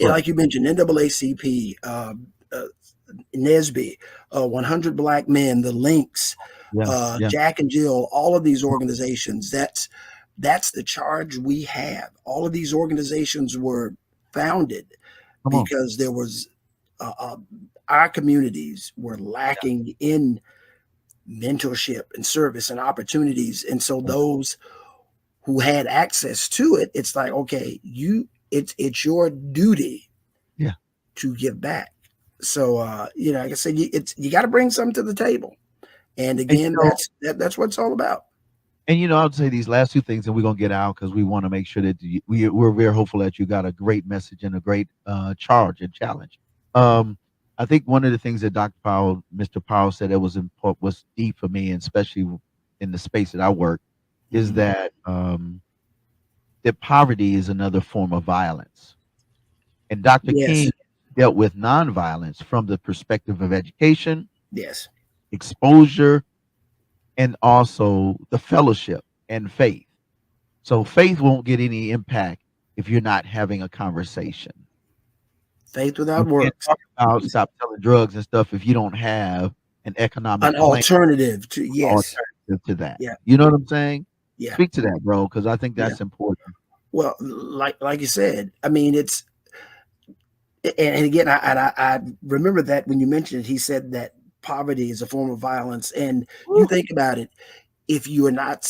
like you mentioned, NAACP, NSBE, 100 Black Men, the Links, Jack and Jill, all of these organizations. That's the charge we have. All of these organizations were founded because there was our communities were lacking in mentorship and service and opportunities. And so those who had access to it, it's like, okay, it's your duty to give back. So like I said, you got to bring something to the table. And again, that's what it's all about. And I would say these last two things, and we're gonna get out because we want to make sure that we're very hopeful that you got a great message and a great charge and challenge. I think one of the things that Mr. Powell said that was important, was deep for me, and especially in the space that I work, is that that poverty is another form of violence. And Dr. King dealt with nonviolence from the perspective of education, exposure, and also the fellowship and faith. So faith won't get any impact if you're not having a conversation. Faith without works. Talk about stop selling drugs and stuff if you don't have an economic alternative to that. Yeah. You know what I'm saying? Yeah. Speak to that, bro, because I think that's important. Well, like you said, I mean, it's, and again, I remember that when you mentioned it, he said that poverty is a form of violence. And you think about it, if you are not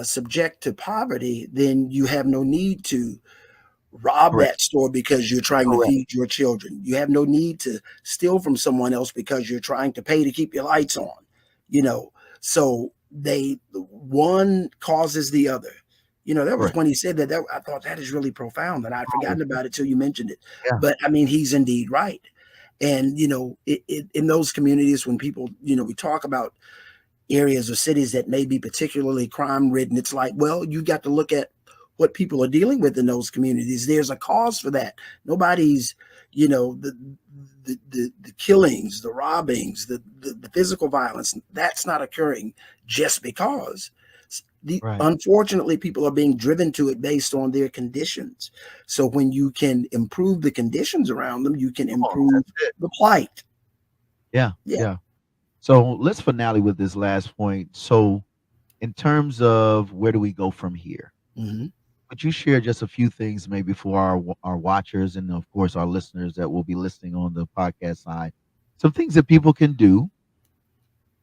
subject to poverty, then you have no need to rob that store because you're trying to feed your children. You have no need to steal from someone else because you're trying to pay to keep your lights on. So one causes the other. That was when he said that. I thought that is really profound, and I'd forgotten about it till you mentioned it. Yeah. But I mean, he's indeed right. And in those communities, when people, we talk about areas or cities that may be particularly crime ridden, it's like, well, you got to look at what people are dealing with in those communities. There's a cause for that. Nobody's, the killings, the robbings, the physical violence, that's not occurring just because. Unfortunately, people are being driven to it based on their conditions. So when you can improve the conditions around them, you can improve the plight. Yeah. So let's finale with this last point. So in terms of where do we go from here? Would you share just a few things maybe for our watchers and of course our listeners that will be listening on the podcast side, some things that people can do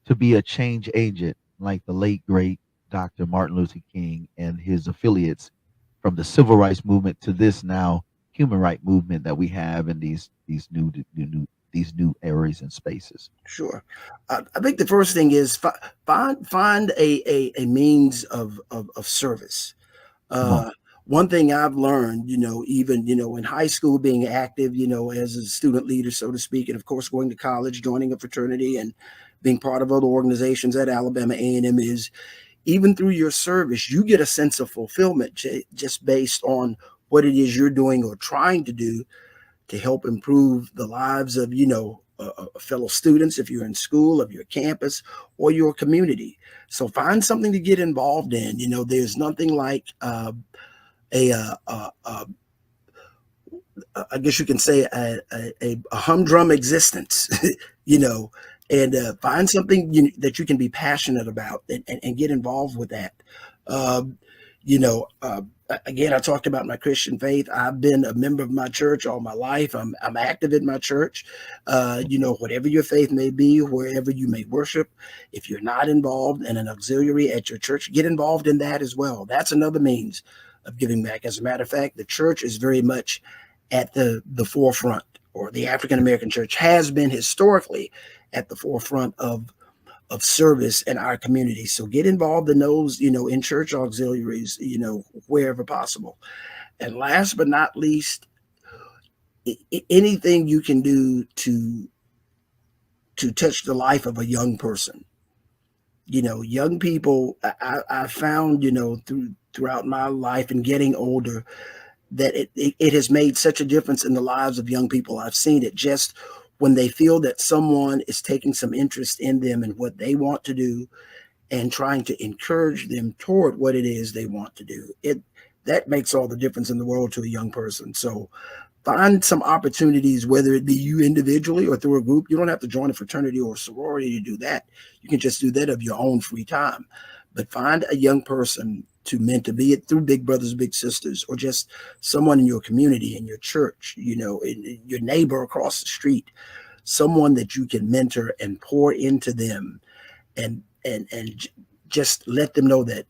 to be a change agent like the late great Dr. Martin Luther King and his affiliates, from the civil rights movement to this now human rights movement that we have in these new areas and spaces? Sure. I think the first thing is find a means of service. One thing I've learned, even, in high school, being active, as a student leader, so to speak, and of course, going to college, joining a fraternity and being part of other organizations at Alabama A&M, is even through your service, you get a sense of fulfillment just based on what it is you're doing or trying to do to help improve the lives of, fellow students, if you're in school, of your campus or your community. So find something to get involved in. There's nothing like I guess you can say a humdrum existence, and find something that you can be passionate about and get involved with that. Again, I talked about my Christian faith. I've been a member of my church all my life. I'm active in my church. Whatever your faith may be, wherever you may worship, if you're not involved in an auxiliary at your church, get involved in that as well. That's another means of giving back. As a matter of fact, the church is very much at the forefront, or the African American church has been historically at the forefront of service in our community. So get involved in those, in church auxiliaries, wherever possible. And last but not least, anything you can do to touch the life of a young person. Young people, I found, throughout my life and getting older, that it has made such a difference in the lives of young people. I've seen it just when they feel that someone is taking some interest in them and what they want to do and trying to encourage them toward what it is they want to do. That makes all the difference in the world to a young person. So find some opportunities, whether it be you individually or through a group. You don't have to join a fraternity or a sorority to do that. You can just do that of your own free time. But find a young person to mentor, be it through big brothers, big sisters, or just someone in your community, in your church, in your neighbor across the street, someone that you can mentor and pour into them and and just let them know that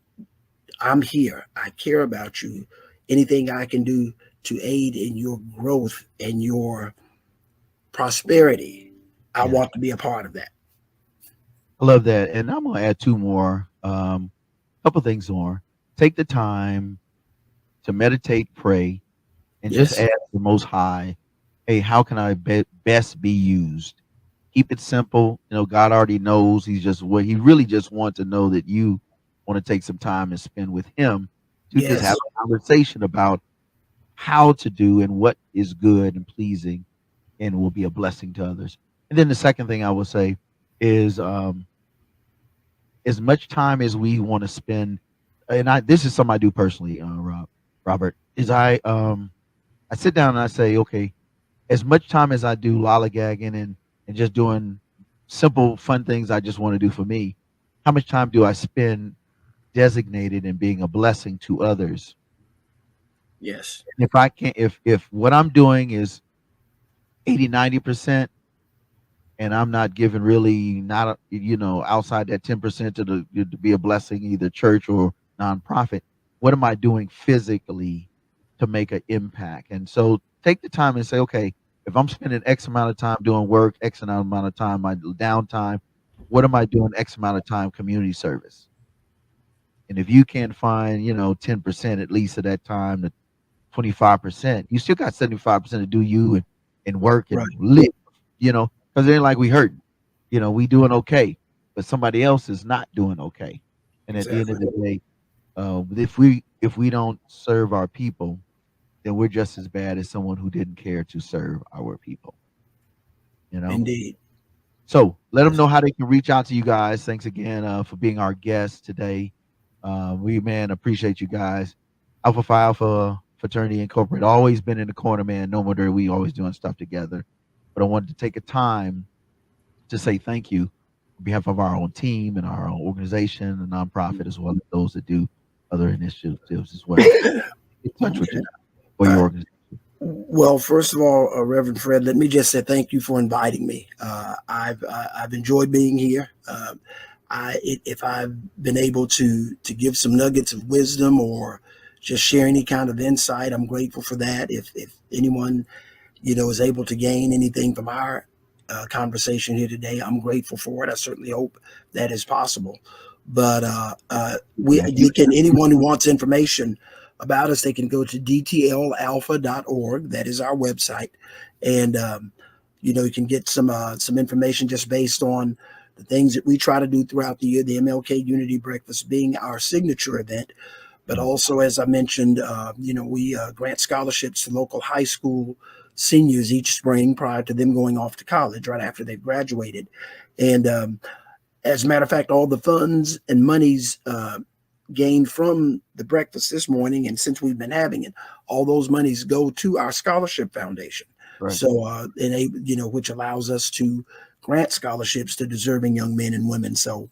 I'm here. I care about you. Anything I can do to aid in your growth and your prosperity, I Yeah, want to be a part of that. I love that. And I'm gonna add two more. Couple things more. Take the time to meditate, pray, and just Yes. ask the Most High, "Hey, how can I best be used?" Keep it simple. You know, God already knows. He's just what He really just wants to know that you want to take some time and spend with Him to just have Yes. a conversation about how to do and what is good and pleasing and will be a blessing to others. And then the second thing I will say is as much time as we want to spend, and I this is something I do personally, Robert, is I sit down and I say, okay, as much time as I do lollygagging and just doing simple fun things I just want to do for me, how much time do I spend designated and being a blessing to others? Yes. If I can't, if what I'm doing is 80, 90%, and I'm not giving really not outside that 10% to be a blessing, either church or nonprofit, what am I doing physically to make an impact? And so take the time and say, okay, if I'm spending X amount of time doing work, X amount of time my downtime, what am I doing X amount of time community service? And if you can't find 10% at least of that time to 25%, you still got 75% to do you and work Right. and live, because it ain't like we hurting. We doing okay, but somebody else is not doing okay. And at the end of Exactly. the day, if we don't serve our people, then we're just as bad as someone who didn't care to serve our people. You know. Indeed. So let them Yes. know how they can reach out to you guys. Thanks again for being our guest today. We man appreciate you guys. Alpha Phi Alpha Fraternity Incorporated always been in the corner, man. No wonder we always doing stuff together. But I wanted to take a time to say thank you on behalf of our own team and our own organization, the nonprofit, as well as those that do other initiatives as well. Get in touch with you Okay. for All your right. organization. Well, first of all, Reverend Fred, let me just say thank you for inviting me. I've enjoyed being here. If I've been able to give some nuggets of wisdom or just share any kind of insight, I'm grateful for that. If anyone is able to gain anything from our conversation here today, I'm grateful for it. I certainly hope that is possible. But Yeah, you anyone who wants information about us, they can go to dtlalpha.org. That is our website, and you can get some information just based on the things that we try to do throughout the year. The MLK Unity Breakfast being our signature event, but also, as I mentioned, we grant scholarships to local high school seniors each spring prior to them going off to college, right after they've graduated. And as a matter of fact, all the funds and monies gained from the breakfast this morning, and since we've been having it, all those monies go to our scholarship foundation. right. So, which allows us to grant scholarships to deserving young men and women. So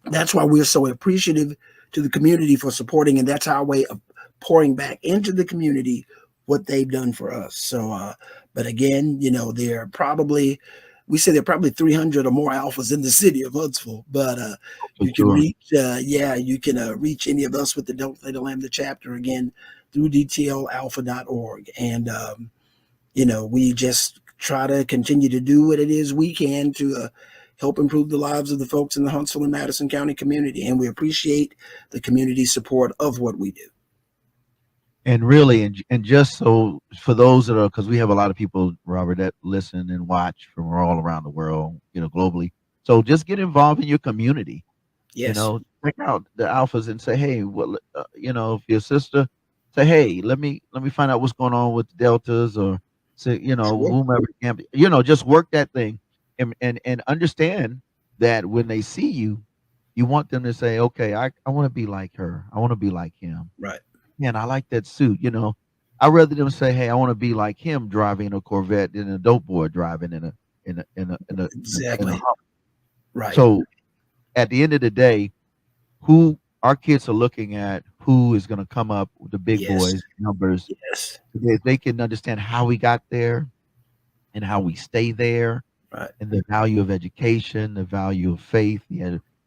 that's why we're so appreciative to the community for supporting, and that's our way of pouring back into the community what they've done for us. So, but again, we say there are probably 300 or more alphas in the city of Huntsville, but For you can sure. reach any of us with the Don't Play the Lambda chapter again through dtlalpha.org. And, we just try to continue to do what it is we can to help improve the lives of the folks in the Huntsville and Madison County community. And we appreciate the community support of what we do. And really, and just so for those that are, because we have a lot of people, Robert, that listen and watch from all around the world, globally. So just get involved in your community. Yes. Check out the alphas and say, hey, well, if your sister say, hey, let me find out what's going on with the deltas, or say, Sure. whomever it can be, just work that thing and understand that when they see you, you want them to say, okay, I want to be like her. I want to be like him. Right. Man, I like that suit. I'd rather them say, "Hey, I want to be like him driving a Corvette than a dope boy driving in a Exactly. Hummer." Right. So at the end of the day, who our kids are looking at, who is going to come up with the big Yes. boys numbers, Yes. if they can understand how we got there and how we stay there, Right. and the value of education, the value of faith,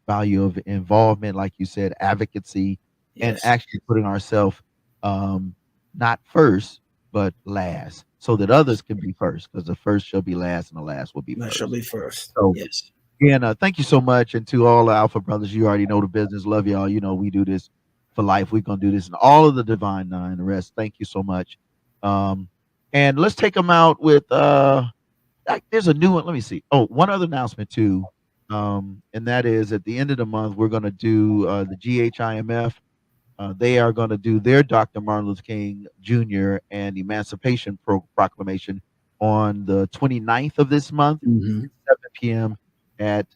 value of involvement, like you said, advocacy, and Yes. actually putting ourselves not first but last, so that others can be first, because the first shall be last and the last will be That shall first. be first. So Yes. again, thank you so much. And to all the Alpha brothers, you already know the business. Love y'all. You know, we do this for life. We're going to do this. And all of the Divine Nine, the rest, thank you so much. Um, and let's take them out with, there's a new one. Let me see. Oh, one other announcement too. And that is at the end of the month, we're going to do the GHIMF. They are going to do their Dr. Martin Luther King Jr. and Emancipation Proclamation on the 29th of this month, Hmm. 7 p.m. at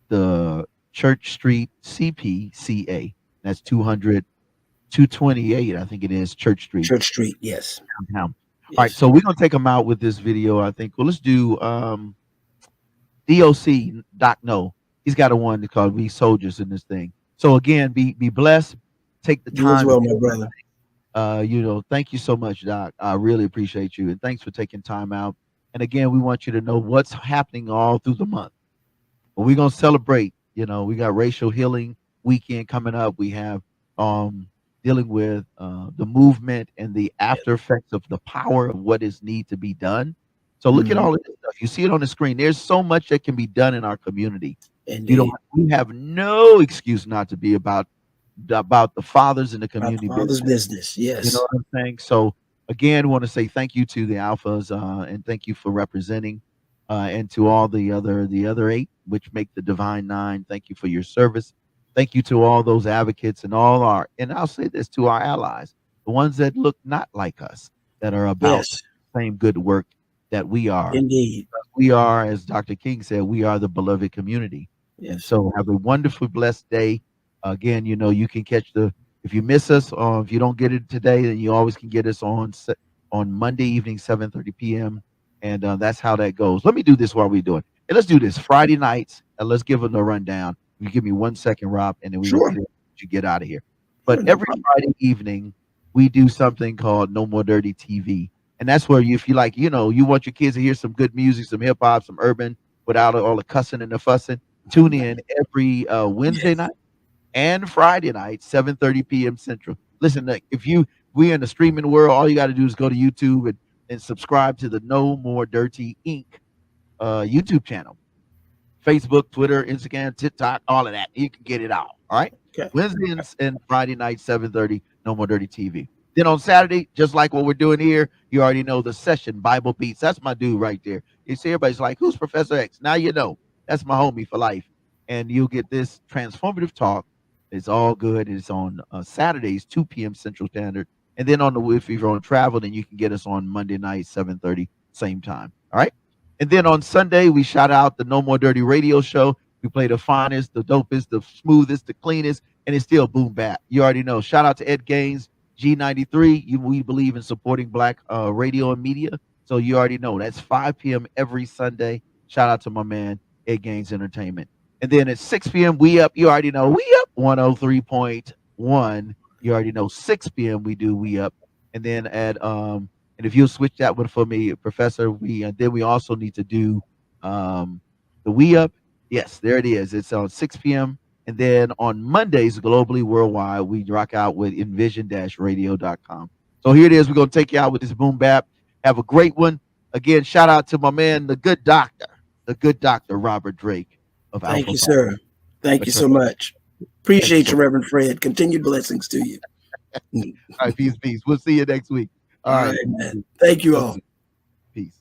the Church Street CPCA. That's 228, I think it is, Church Street. Church Street. Yes. Downtown. All right, Yes. so we're going to take them out with this video, I think. Well, let's do DOC, Doc No. He's got a one called We Soldiers in this thing. So again, be blessed. Take the You as time. well, my brother. Thank you so much, Doc. I really appreciate you. And thanks for taking time out. And again, we want you to know what's happening all through the month. But we're gonna celebrate. We got racial healing weekend coming up. We have dealing with the movement and the after effects of the power of what is need to be done. So look at Mhm. all of this stuff. You see it on the screen. There's so much that can be done in our community. Indeed. We have no excuse not to be about the fathers in the About the community Father's business. you Yes. know what I'm saying? So again, want to say thank you to the alphas, and thank you for representing, and to all the other eight, which make the Divine Nine. Thank you for your service. Thank you to all those advocates and and I'll say this to our allies, the ones that look not like us, that are about Yes. the same good work that we are. Indeed. We are, as Dr. King said, we are the beloved community. And Yes. so have a wonderful, blessed day. Again, you can catch if you miss us, if you don't get it today, then you always can get us on Monday evening, 7:30 p.m. And that's how that goes. Let me do this while we're doing. Hey, let's do this Friday nights. And let's give them the rundown. You give me 1 second, Rob, and then we Sure. will let you get out of here. Sure, But no every problem. Friday evening, we do something called No More Dirty TV. And that's where if you like, you want your kids to hear some good music, some hip hop, some urban, without all the cussing and the fussing, tune in every Wednesday Yes. night and Friday night, 7:30 p.m. Central. Listen, look, we in the streaming world, all you got to do is go to YouTube and subscribe to the No More Dirty Inc. YouTube channel. Facebook, Twitter, Instagram, TikTok, all of that. You can get it all right? Okay. Wednesday and Friday night, 7:30, No More Dirty TV. Then on Saturday, just like what we're doing here, you already know the session, Bible Beats. That's my dude right there. You see, everybody's like, who's Professor X? Now you know. That's my homie for life. And you'll get this transformative talk. It's all good. It's on Saturdays, 2 p.m. Central Standard. And then if you're on travel, then you can get us on Monday night, 7:30, same time. All right. And then on Sunday, we shout out the No More Dirty Radio Show. We play the finest, the dopest, the smoothest, the cleanest, and it's still boom bap. You already know. Shout out to Ed Gaines, G93. We believe in supporting Black radio and media. So you already know. That's 5 p.m. every Sunday. Shout out to my man, Ed Gaines Entertainment. And then at 6 p.m., we up. You already know. We up 103.1. You already know. 6 p.m. we do we up. And then and if you'll switch that one for me, Professor, then we also need to do the We Up. Yes, there it is. It's on 6 p.m. And then on Mondays, globally, worldwide, we rock out with envision-radio.com. So here it is. We're going to take you out with this boom bap. Have a great one. Again, shout out to my man, the good doctor, Robert Drake of Thank Alpha you, Phi sir. Thank you so much. Appreciate you, Reverend Fred. Continued blessings to you. All right, peace, peace. We'll see you next week. All right, man. Thank you all. Peace.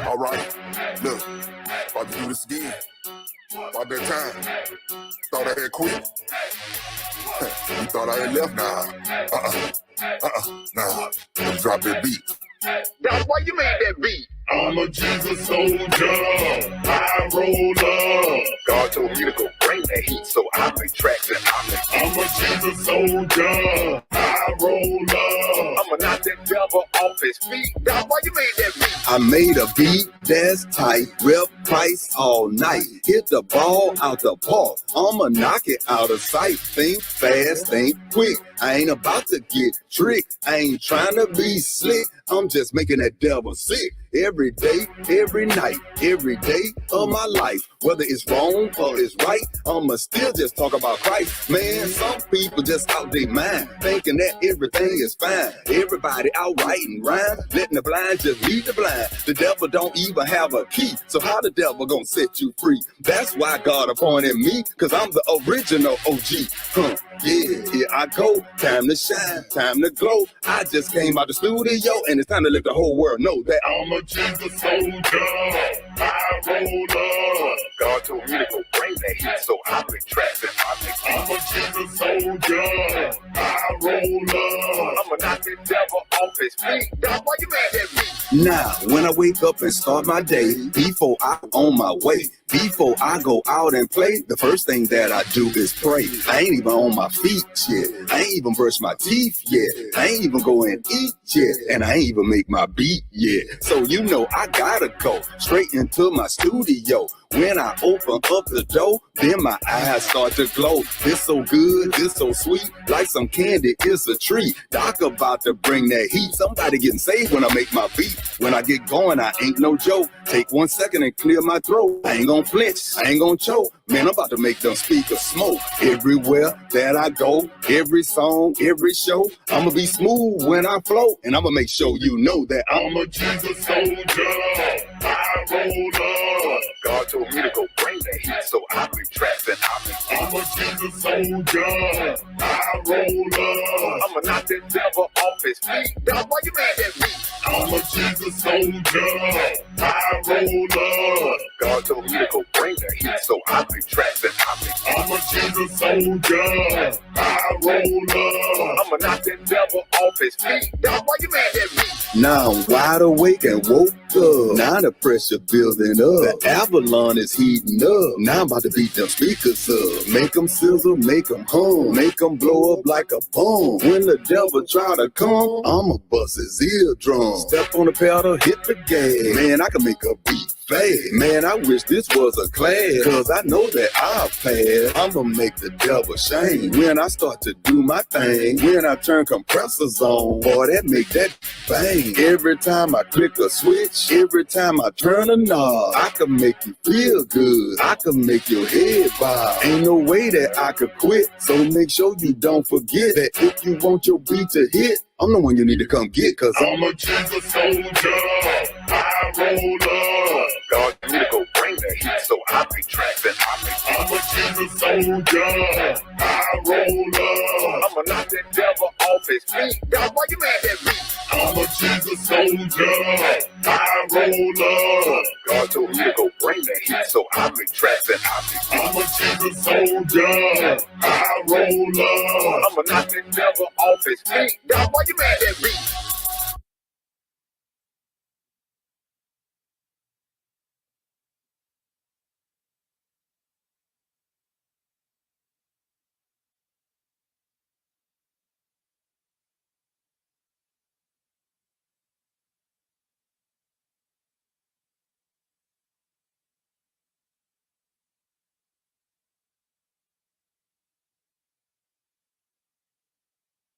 All right, look, about to do this again. About that time. Thought I had quit. You thought I had left? Nah. Let's drop that beat. That's why you made that beat. I'm a Jesus soldier. I roll up. God told me to go bring that. that heat, so I make tracks and I'm a Jesus soldier. I roll up. I'ma knock that devil off his feet. Now, why you made that beat? I made a beat that's tight, rep price all night. Hit the ball out the park, I'ma knock it out of sight. Think fast, think quick, I ain't about to get tricked. I ain't trying to be slick, I'm just making that devil sick. Every day, every night, every day of my life. Whether it's wrong or it's right, I'ma still just talk about Christ. Man, some people just out their mind, thinking that everything is fine. Everybody out writing rhyme, letting the blind just lead the blind. The devil don't even have a key, so how the devil gonna set you free? That's why God appointed me, cause I'm the original OG. Yeah, here I go, time to shine, time to glow. I just came out the studio and it's time to let the whole world know that I'm a Jesus soldier. I roll up. God told me to go bring that heat, so I make tracks and I make beats. I'm a Jesus soldier. I roll up. I'ma knock that devil off his feet. Now, why you made that beat? now, when I wake up and start my day, before I'm on my way, before I go out and play, the first thing that I do is pray. I ain't even on my feet yet. I ain't even brush my teeth yet. I ain't even go and eat yet. And I ain't even make my beat yet. So you know I gotta go straight into my studio. When I open up the door, then my eyes start to glow. This so good, this so sweet, like some candy, it's a treat. Doc about to bring that heat. Somebody getting saved when I make my beat. When I get going, I ain't no joke. Take 1 second and clear my throat. I ain't gonna flinch, I ain't gonna choke. Man, I'm about to make them speakers smoke. Everywhere that I go, every song, every show, I'ma be smooth when I flow. And I'ma make sure you know that I'm a Jesus soldier. I roll up. God told me to go bring that heat, so I make tracks and I make beats. I'm a Jesus soldier. I roll up. I'ma knock that devil off his feet. Now, why you made that beat? I'm a Jesus soldier. I roll up. God told me to go bring that heat, so I make tracks and I make beats. I'm a Jesus soldier. I roll up. I'ma knock that devil off his feet. Now, why you made that beat? now I'm wide awake and woke up. Now the pressure building up. The Avalon is heating up. Now I'm about to beat them speakers up. Make them sizzle, make them hum. Make them blow up like a bomb. When the devil try to come, I'ma bust his eardrum. Step on the pedal, hit the gas. Man, I can make a beat fast. Man, I wish this was a class, cause I know that I'll pass. I'ma make the devil shame when I start to do my thing. When I turn compressors on, boy, that make that bang. Every time I click a switch, every time I turn a knob, I can make you feel good. I can make your head bob. Ain't no way that I could quit, so make sure you don't forget that if you want your beat to hit, I'm the one you need to come get, cause I'm a Jesus soldier. I roll up. God told me to go bring that heat, so I make tracks and I make beats. I'm a Jesus soldier. I roll up. I'ma knock that devil off his feet. Now, why you made that beat? I'm a Jesus soldier. I roll up. God told me to go bring that heat, so I make tracks and I make beats. I'm a Jesus soldier. I roll up. I'ma knock that devil off his feet. Now, why you made that beat?